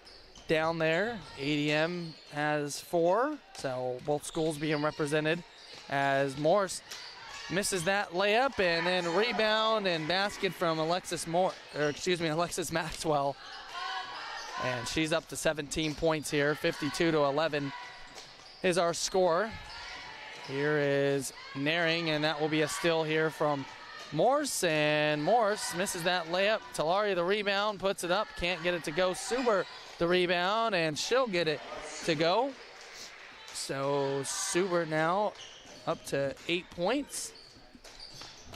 down there. ADM has 4, so both schools being represented, as Morse misses that layup, and then rebound and basket from Alexis Maxwell. And she's up to 17 points here. 52-11 is our score. Here is Naring, and that will be a steal here from Morse, and Morse misses that layup. Talari the rebound, puts it up, can't get it to go. Subert the rebound, and she'll get it to go. So Subert now up to 8 points.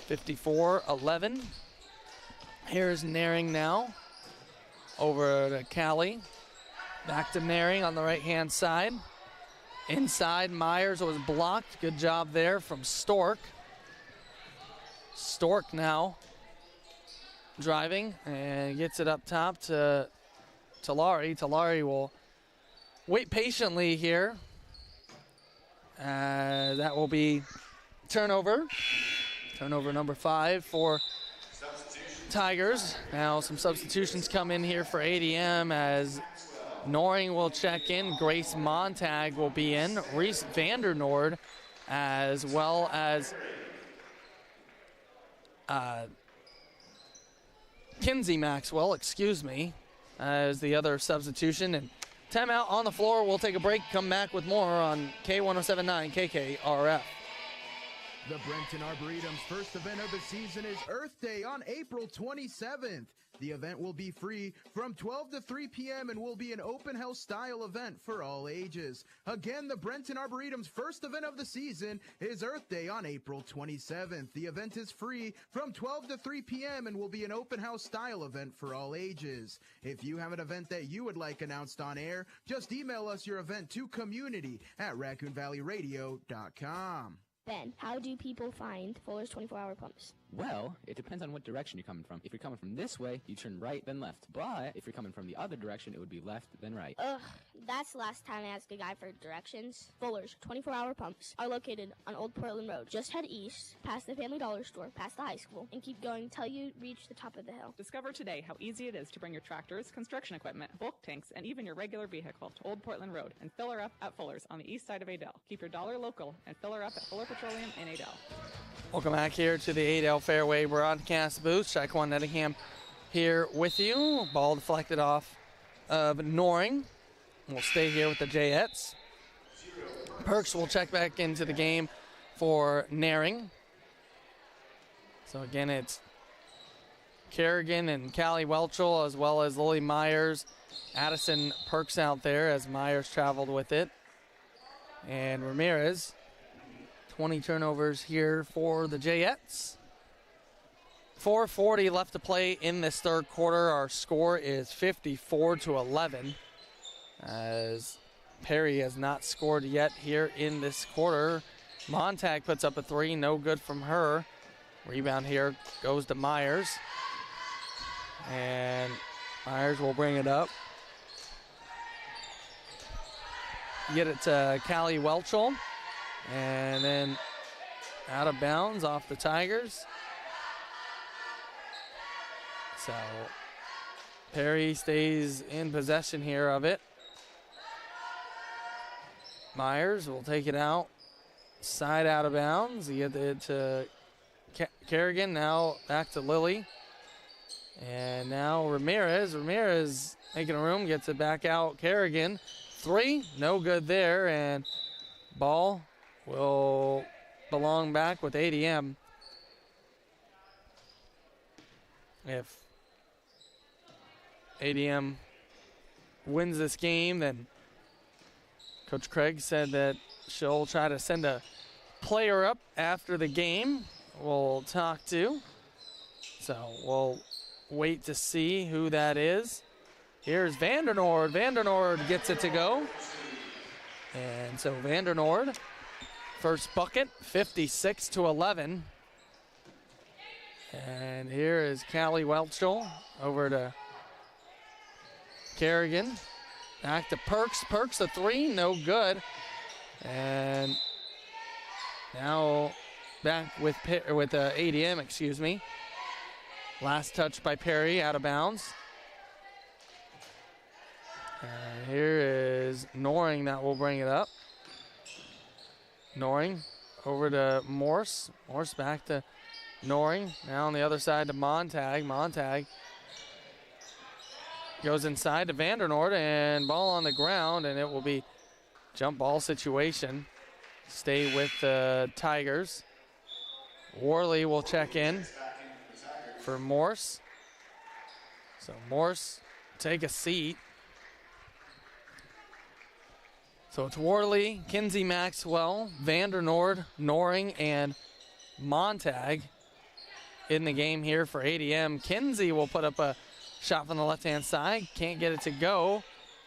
54-11. Here's Naring now. Over to Callie. Back to Naring on the right-hand side. Inside, Myers was blocked. Good job there from Stork. Stork now driving and gets it up top to Talari. Talari will wait patiently here. That will be turnover. Turnover number 5 for Tigers. Now some substitutions come in here for ADM as Noring will check in. Grace Montag will be in. Reese Vandernord, as well as Kinsey Maxwell, as the other substitution. And timeout on the floor. We'll take a break, come back with more on K1079 KKRF. The Brenton Arboretum's first event of the season is Earth Day on April 27th. The event will be free from 12 to 3 p.m. and will be an open house style event for all ages. Again, the Brenton Arboretum's first event of the season is Earth Day on April 27th. The event is free from 12 to 3 p.m. and will be an open house style event for all ages. If you have an event that you would like announced on air, just email us your event to community@RaccoonValleyRadio.com. Ben, how do people find Fuller's 24-hour pumps? Well, it depends on what direction you're coming from. If you're coming from this way, you turn right, then left. But if you're coming from the other direction, it would be left, then right. Ugh, that's the last time I asked a guy for directions. Fuller's 24-hour pumps are located on Old Portland Road. Just head east, past the Family Dollar store, past the high school, and keep going till you reach the top of the hill. Discover today how easy it is to bring your tractors, construction equipment, bulk tanks, and even your regular vehicle to Old Portland Road and fill her up at Fuller's on the east side of Adel. Keep your dollar local and fill her up at Fuller Petroleum in Adel. Welcome back here to the Adel Fairway broadcast booth. Shaquan Nettingham here with you. Ball deflected off of Noring. We'll stay here with the Jayettes. Perks will check back into the game for Naring. So again, it's Kerrigan and Callie Welchel, as well as Lily Myers, Addison Perks out there as Myers traveled with it. And Ramirez, 20 turnovers here for the Jayettes. 4:40 left to play in this third quarter. Our score is 54-11 as Perry has not scored yet here in this quarter. Montag puts up a three, no good from her. Rebound here goes to Myers. And Myers will bring it up. Get it to Callie Welchel. And then out of bounds off the Tigers. So Perry stays in possession here of it. Myers will take it out. Side out of bounds. You get it to Kerrigan. Now back to Lily. And now Ramirez. Ramirez making room. Gets it back out. Kerrigan. Three. No good there. And ball will belong back with ADM. If ADM wins this game, then Coach Craig said that she'll try to send a player up after the game we'll talk to. So we'll wait to see who that is. Here's Vandernoord. Vandernoord gets it to go. And so Vandernoord, first bucket, 56-11. And here is Callie Welchel over to Kerrigan. Back to Perks. Perks a three, no good. And now back with ADM, excuse me. Last touch by Perry, out of bounds. And here is Noring that will bring it up. Noring over to Morse. Morse back to Noring. Now on the other side to Montag. Montag goes inside to Vandernoord, and ball on the ground, and it will be jump ball situation. Stay with the Tigers. Worley will check in for Morse. So Morse, take a seat. So it's Worley, Kinsey Maxwell, Vandernoord, Noring, and Montag in the game here for ADM. Kinsey will put up a shot from the left-hand side. Can't get it to go.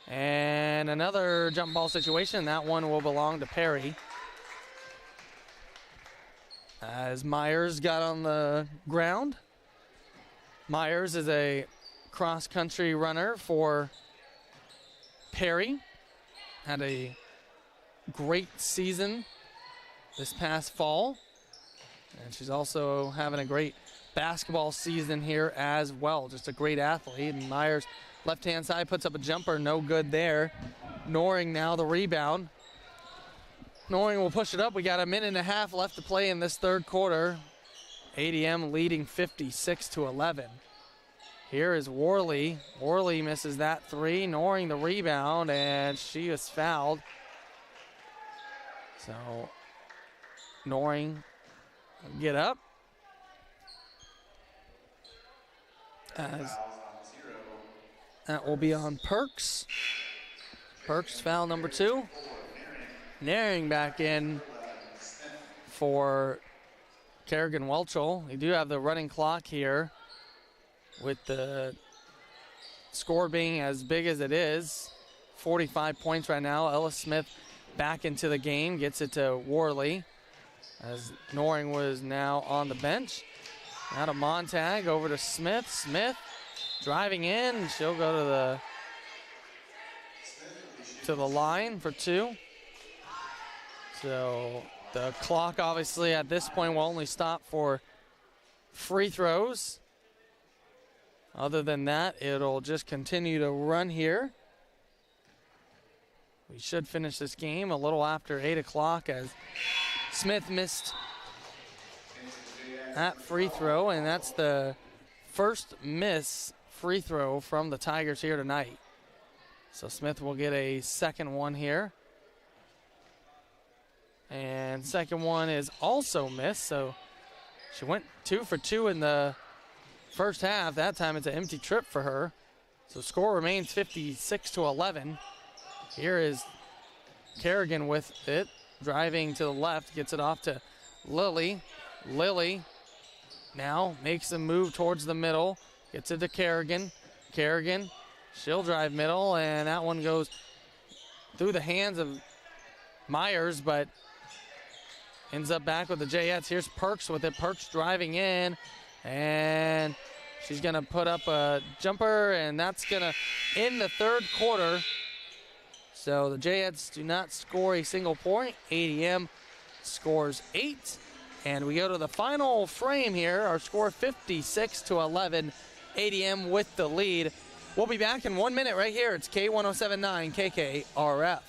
And another jump ball situation. That one will belong to Perry. As Myers got on the ground. Myers is a cross-country runner for Perry. Had a great season this past fall. And she's also having a great basketball season here as well. Just a great athlete. And Myers, left-hand side, puts up a jumper. No good there. Noring now the rebound. Noring will push it up. We got a minute and a half left to play in this third quarter. ADM leading 56-11. Here is Worley. Worley misses that three. Noring the rebound, and she is fouled. So Noring get up. As that will be on Perks. Perks foul number 2. Naring back in for Kerrigan Welchel. We do have the running clock here with the score being as big as it is. 45 points right now. Ellis Smith back into the game. Gets it to Worley as Noring was now on the bench. Now to Montag, over to Smith. Smith driving in. She'll go to the line for 2. So the clock obviously at this point will only stop for free throws. Other than that, it'll just continue to run here. We should finish this game a little after 8 o'clock as Smith missed that free throw, and that's the first miss free throw from the Tigers here tonight. So Smith will get a second one here. And second one is also missed, so She went 2 for 2 in the first half. That time it's an empty trip for her. So score remains 56-11. Here is Kerrigan with it, driving to the left, gets it off to Lily. Lily now makes a move towards the middle, gets it to Kerrigan. Kerrigan, she'll drive middle, and that one goes through the hands of Myers, but ends up back with the Jayettes. Here's Perks with it. Perks driving in, and she's going to put up a jumper, and that's going to end the third quarter. So the Jayettes do not score a single point. ADM scores 8. And we go to the final frame here. Our score 56-11. ADM with the lead. We'll be back in 1 minute right here. It's K1079 KKRF.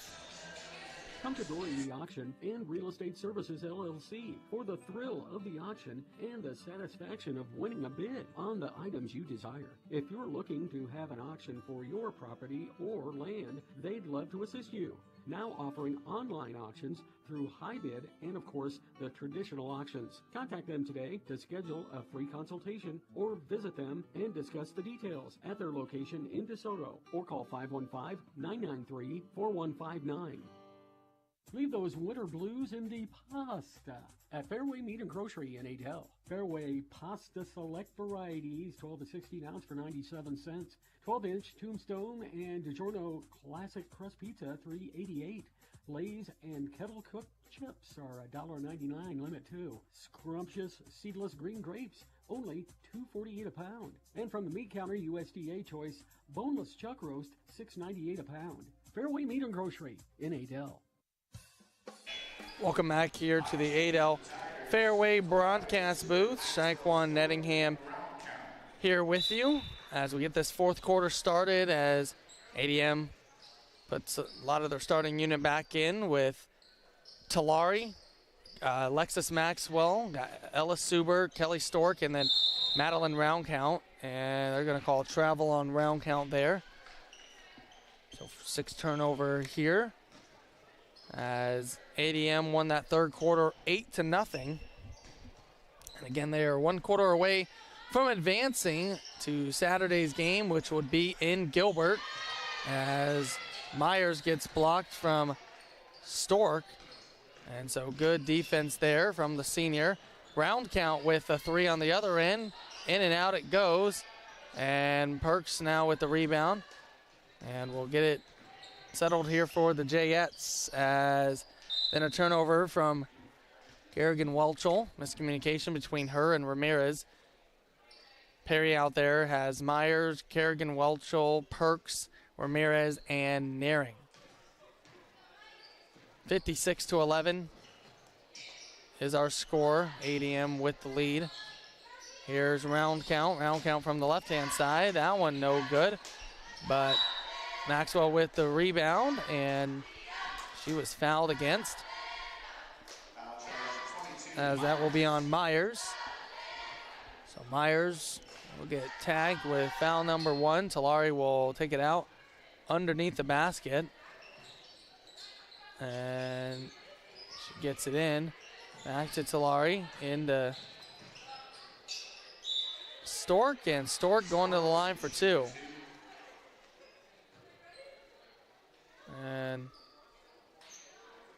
Come to Dory Auction and Real Estate Services LLC for the thrill of the auction and the satisfaction of winning a bid on the items you desire. If you're looking to have an auction for your property or land, they'd love to assist you. Now offering online auctions through High Bid and, of course, the traditional auctions. Contact them today to schedule a free consultation or visit them and discuss the details at their location in DeSoto or call 515-993-4159. Leave those winter blues in the pasta at Fairway Meat and Grocery in Adel. Fairway Pasta Select Varieties, 12 to 16 ounce for 97 cents. 12-inch Tombstone and DiGiorno Classic Crust Pizza, $3.88. Lay's and Kettle Cooked Chips are $1.99 limit too. Scrumptious Seedless Green Grapes, only $2.48 a pound. And from the meat counter, USDA Choice Boneless Chuck Roast, $6.98 a pound. Fairway Meat and Grocery in Adel. Welcome back here to the Adel Fairway broadcast booth. Shaquan Nettingham here with you as we get this fourth quarter started, as ADM puts a lot of their starting unit back in with Talari, Alexis Maxwell, Ella Suber, Kelly Stork, and then Madeline Roundcount. And they're going to call travel on Roundcount there. So 6 turnover here, as ADM won that third quarter 8-0. And again, they are 1 quarter away from advancing to Saturday's game, which would be in Gilbert, as Myers gets blocked from Stork. And so good defense there from the senior. Roundcount with a 3 on the other end. In and out it goes. And Perks now with the rebound. And we'll get it settled here for the Jayettes, as then a turnover from Kerrigan Welchel. Miscommunication between her and Ramirez. Perry out there has Myers, Kerrigan Welchel, Perks, Ramirez, and Naring. 56-11 is our score. ADM with the lead. Here's Roundcount. Roundcount from the left-hand side. That one no good, but Maxwell with the rebound, and she was fouled against, as that will be on Myers. So Myers will get tagged with foul number 1. Talari will take it out underneath the basket, and she gets it in. Back to Talari, into Stork, and Stork going to the line for 2. And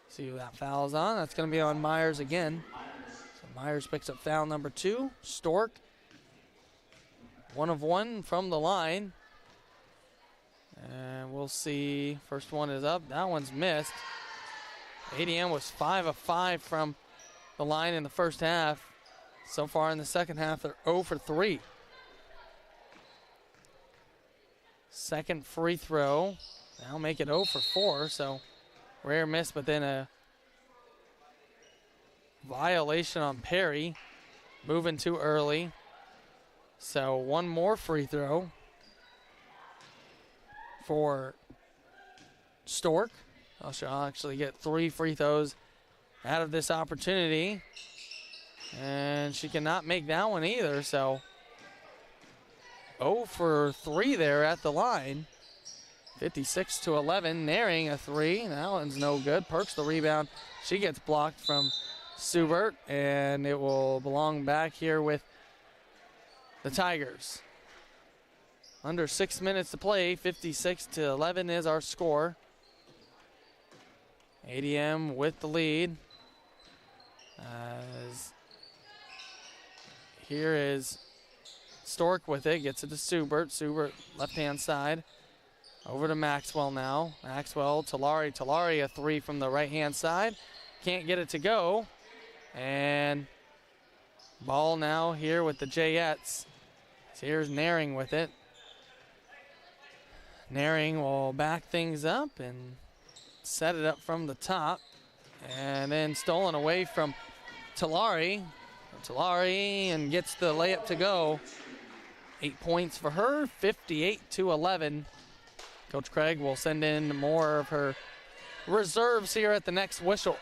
see who that foul's on. That's going to be on Myers again. So Myers picks up foul number 2. Stork, 1 of 1 from the line. And we'll see. First one is up. That one's missed. ADM was 5 of 5 from the line in the first half. So far in the second half, they're 0 for 3. Second free throw. Now make it 0 for 4, so rare miss, but then a violation on Perry. Moving too early. So 1 more free throw for Stork. She'll actually get 3 free throws out of this opportunity. And she cannot make that one either, so 0 for 3 there at the line. 56-11, Naring a 3. That one's no good. Perks the rebound. She gets blocked from Subert, and it will belong back here with the Tigers. Under 6 minutes to play, 56-11 is our score. ADM with the lead. As here is Stork with it, gets it to Subert. Subert left-hand side. Over to Maxwell now. Maxwell, Talari. Talari, a three from the right-hand side. Can't get it to go. And ball now here with the Jayettes. So here's Naring with it. Naring will back things up and set it up from the top. And then stolen away from Talari. Talari and gets the layup to go. 8 points for her, 58-11. Coach Craig will send in more of her reserves here at the next whistle.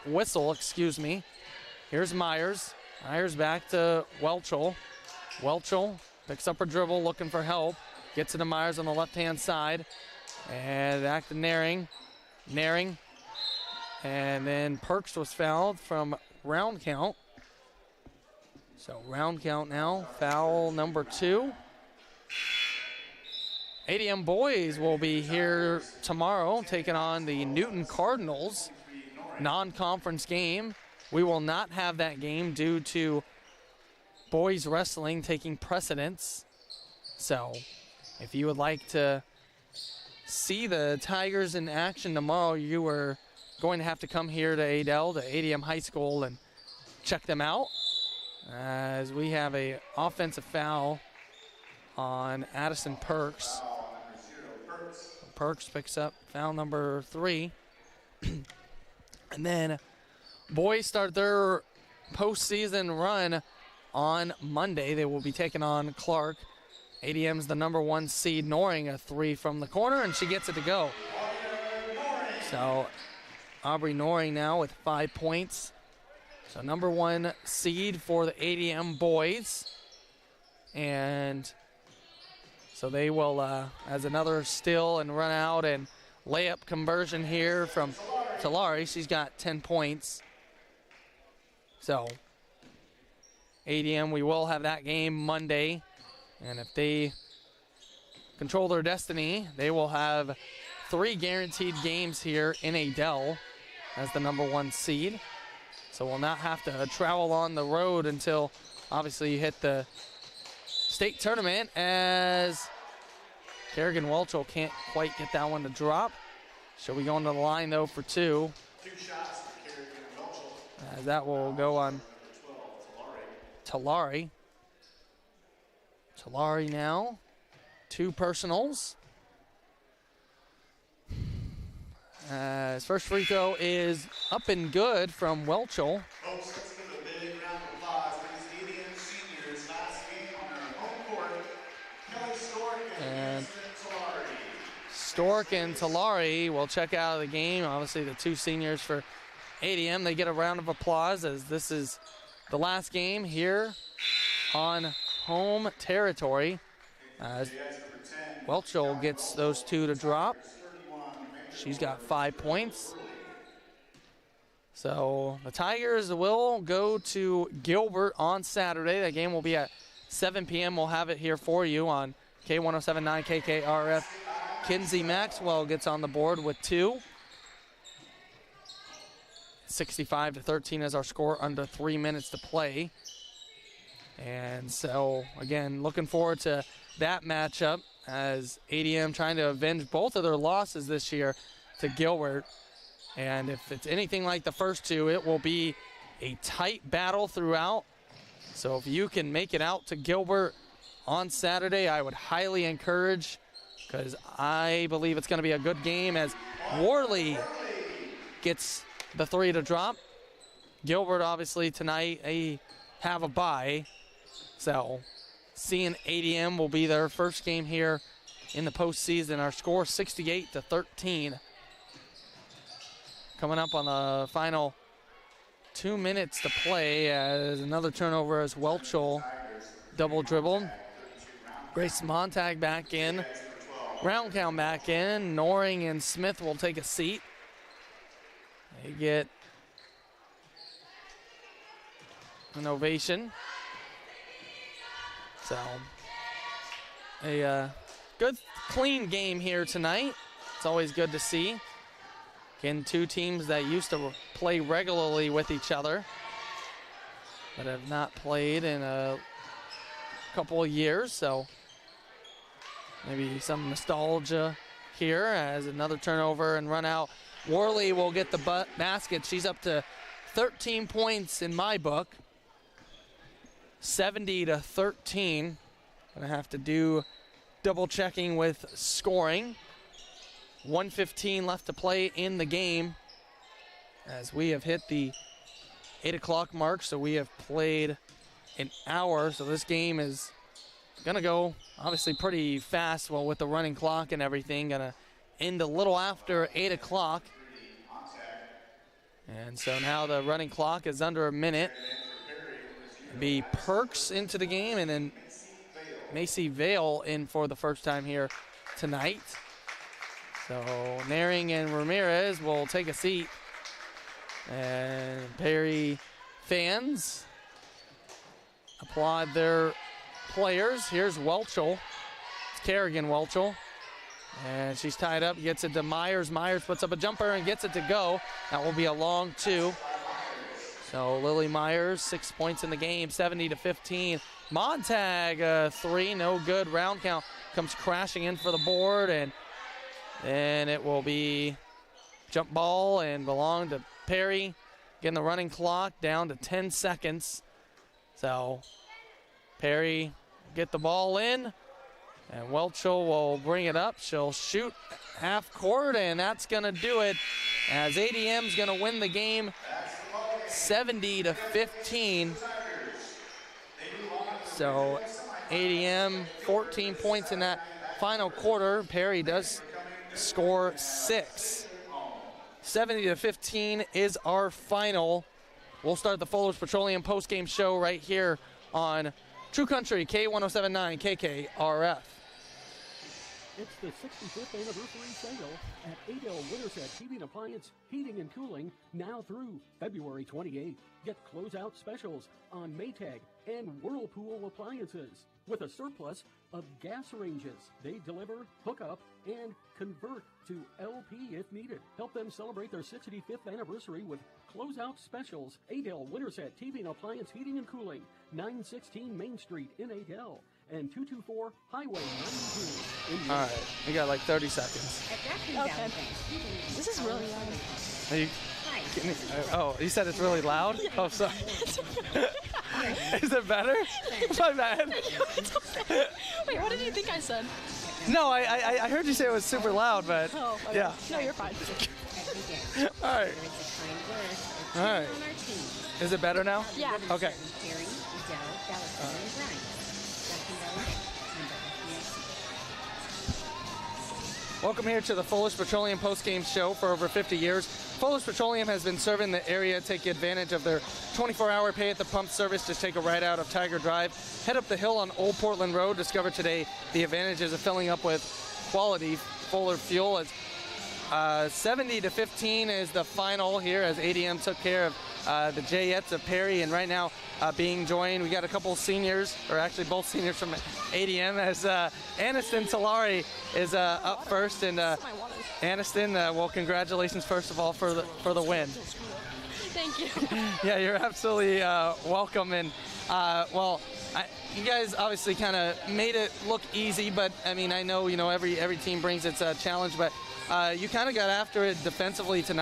Here's Myers. Myers back to Welchel. Welchel picks up her dribble, looking for help. Gets it to Myers on the left-hand side. And back to Naring. Naring. And then Perks was fouled from round count. So round count now, foul number 2. ADM boys will be here tomorrow taking on the Newton Cardinals, non-conference game. We will not have that game due to boys wrestling taking precedence. So if you would like to see the Tigers in action tomorrow, you are going to have to come here to Adel, to ADM High School, and check them out, as we have a offensive foul on Addison Perks. Perks picks up foul number 3. And then boys start their postseason run on Monday. They will be taking on Clark. ADM's the number 1 seed, Noring a 3 from the corner, and she gets it to go. So Aubrey Noring now with 5 points. So number 1 seed for the ADM boys. And so they will, as another steal and run out and layup conversion here from Talari. She's got 10 points. So ADM, we will have that game Monday. And if they control their destiny, they will have 3 guaranteed games here in Adel as the number 1 seed. So we'll not have to travel on the road until obviously you hit the state tournament, as Kerrigan Welchel can't quite get that one to drop. She'll be going to the line though for 2. 2 shots for Kerrigan Welchel. As that will go on 12, Talari. Talari now, 2 personals. His first free throw is up and good from Welchel. Folks, let's give a big round of applause for these ADM seniors. Last game on their home court, Kelly Stork and Talari. Stork and Talari will check out of the game. Obviously, the 2 seniors for ADM, they get a round of applause, as this is the last game here on home territory. Welchel gets those 2 to drop. She's got 5 points. So the Tigers will go to Gilbert on Saturday. That game will be at 7 p.m. We'll have it here for you on K1079 KKRF. Kinsey Maxwell gets on the board with 2. 65-13 is our score, under 3 minutes to play. And so, again, looking forward to that matchup, as ADM trying to avenge both of their losses this year to Gilbert. And if it's anything like the first 2, it will be a tight battle throughout. So if you can make it out to Gilbert on Saturday, I would highly encourage, because I believe it's going to be a good game, as Worley gets the 3 to drop. Gilbert, obviously, tonight, they have a bye. So seeing ADM will be their first game here in the postseason. Our score 68-13. Coming up on the final 2 minutes to play, as another turnover as Welchel double dribbled. Grace Montag back in. Round count back in. Noring and Smith will take a seat. They get an ovation. So, a good, clean game here tonight. It's always good to see. Again, two teams that used to play regularly with each other, but have not played in a couple of years, so maybe some nostalgia here as another turnover and run out. Worley will get the basket. She's up to 13 points in my book. 70-13. Gonna have to do double checking with scoring. 1:15 left to play in the game as we have hit the 8 o'clock mark, so we have played an hour. So this game is gonna go obviously pretty fast, well, with the running clock and everything. Gonna end a little after 8 o'clock. And so now the running clock is under a minute. Be Perks into the game, and then Macy Vale in for the first time here tonight. So Naring and Ramirez will take a seat. And Perry fans applaud their players. Here's Welchel. It's Kerrigan Welchel. And she's tied up, gets it to Myers. Myers puts up a jumper and gets it to go. That will be a long two. So Lily Myers, 6 points in the game, 70-15. Montag, 3, no good. Round count comes crashing in for the board, and then it will be jump ball and belong to Perry. Getting the running clock down to 10 seconds. So Perry get the ball in, and Welchel will bring it up. She'll shoot half court, and that's going to do it as ADM's going to win the game 70-15. So ADM 14 points in that final quarter. Perry does score 6. 70-15 is our final. We'll start the Fuller's Petroleum postgame show right here on True Country K1079 KKRF. It's the 65th anniversary sale at Adel Winterset Heating Appliance, Heating and Cooling, now through February 28th. Get closeout specials on Maytag and Whirlpool appliances with a surplus of gas ranges. They deliver, hook up, and convert to LP if needed. Help them celebrate their 65th anniversary with closeout specials. Adel Winterset TV and Appliance Heating and Cooling, 916 Main Street in Adel and 224 Highway 92. All right, we got like 30 seconds. Okay. This is really loud. Are you kidding me? Oh, you said it's really loud? Yeah. Oh, sorry. Is it better? My bad. Wait, what did you think I said? No, I heard you say it was super loud, but Oh, okay. yeah. No, you're fine. All right. All right. Is it better now? Yeah. Okay. Welcome here to the Fuller's Petroleum postgame show. For over 50 years, Fuller's Petroleum has been serving the area. Take advantage of their 24-hour pay-at-the-pump service. Just take a ride out of Tiger Drive. Head up the hill on Old Portland Road. Discover today the advantages of filling up with quality Fuller fuel. As 70-15 is the final here as ADM took care of the Jayettes of Perry, and right now being joined, we got a couple seniors, or actually both seniors from ADM, as Aniston Talari is up first. And Aniston, well, congratulations first of all for the win. Thank you. Yeah, you're absolutely welcome. And well, you guys obviously kind of made it look easy, but I mean, I know every team brings its challenge, but you kind of got after it defensively tonight.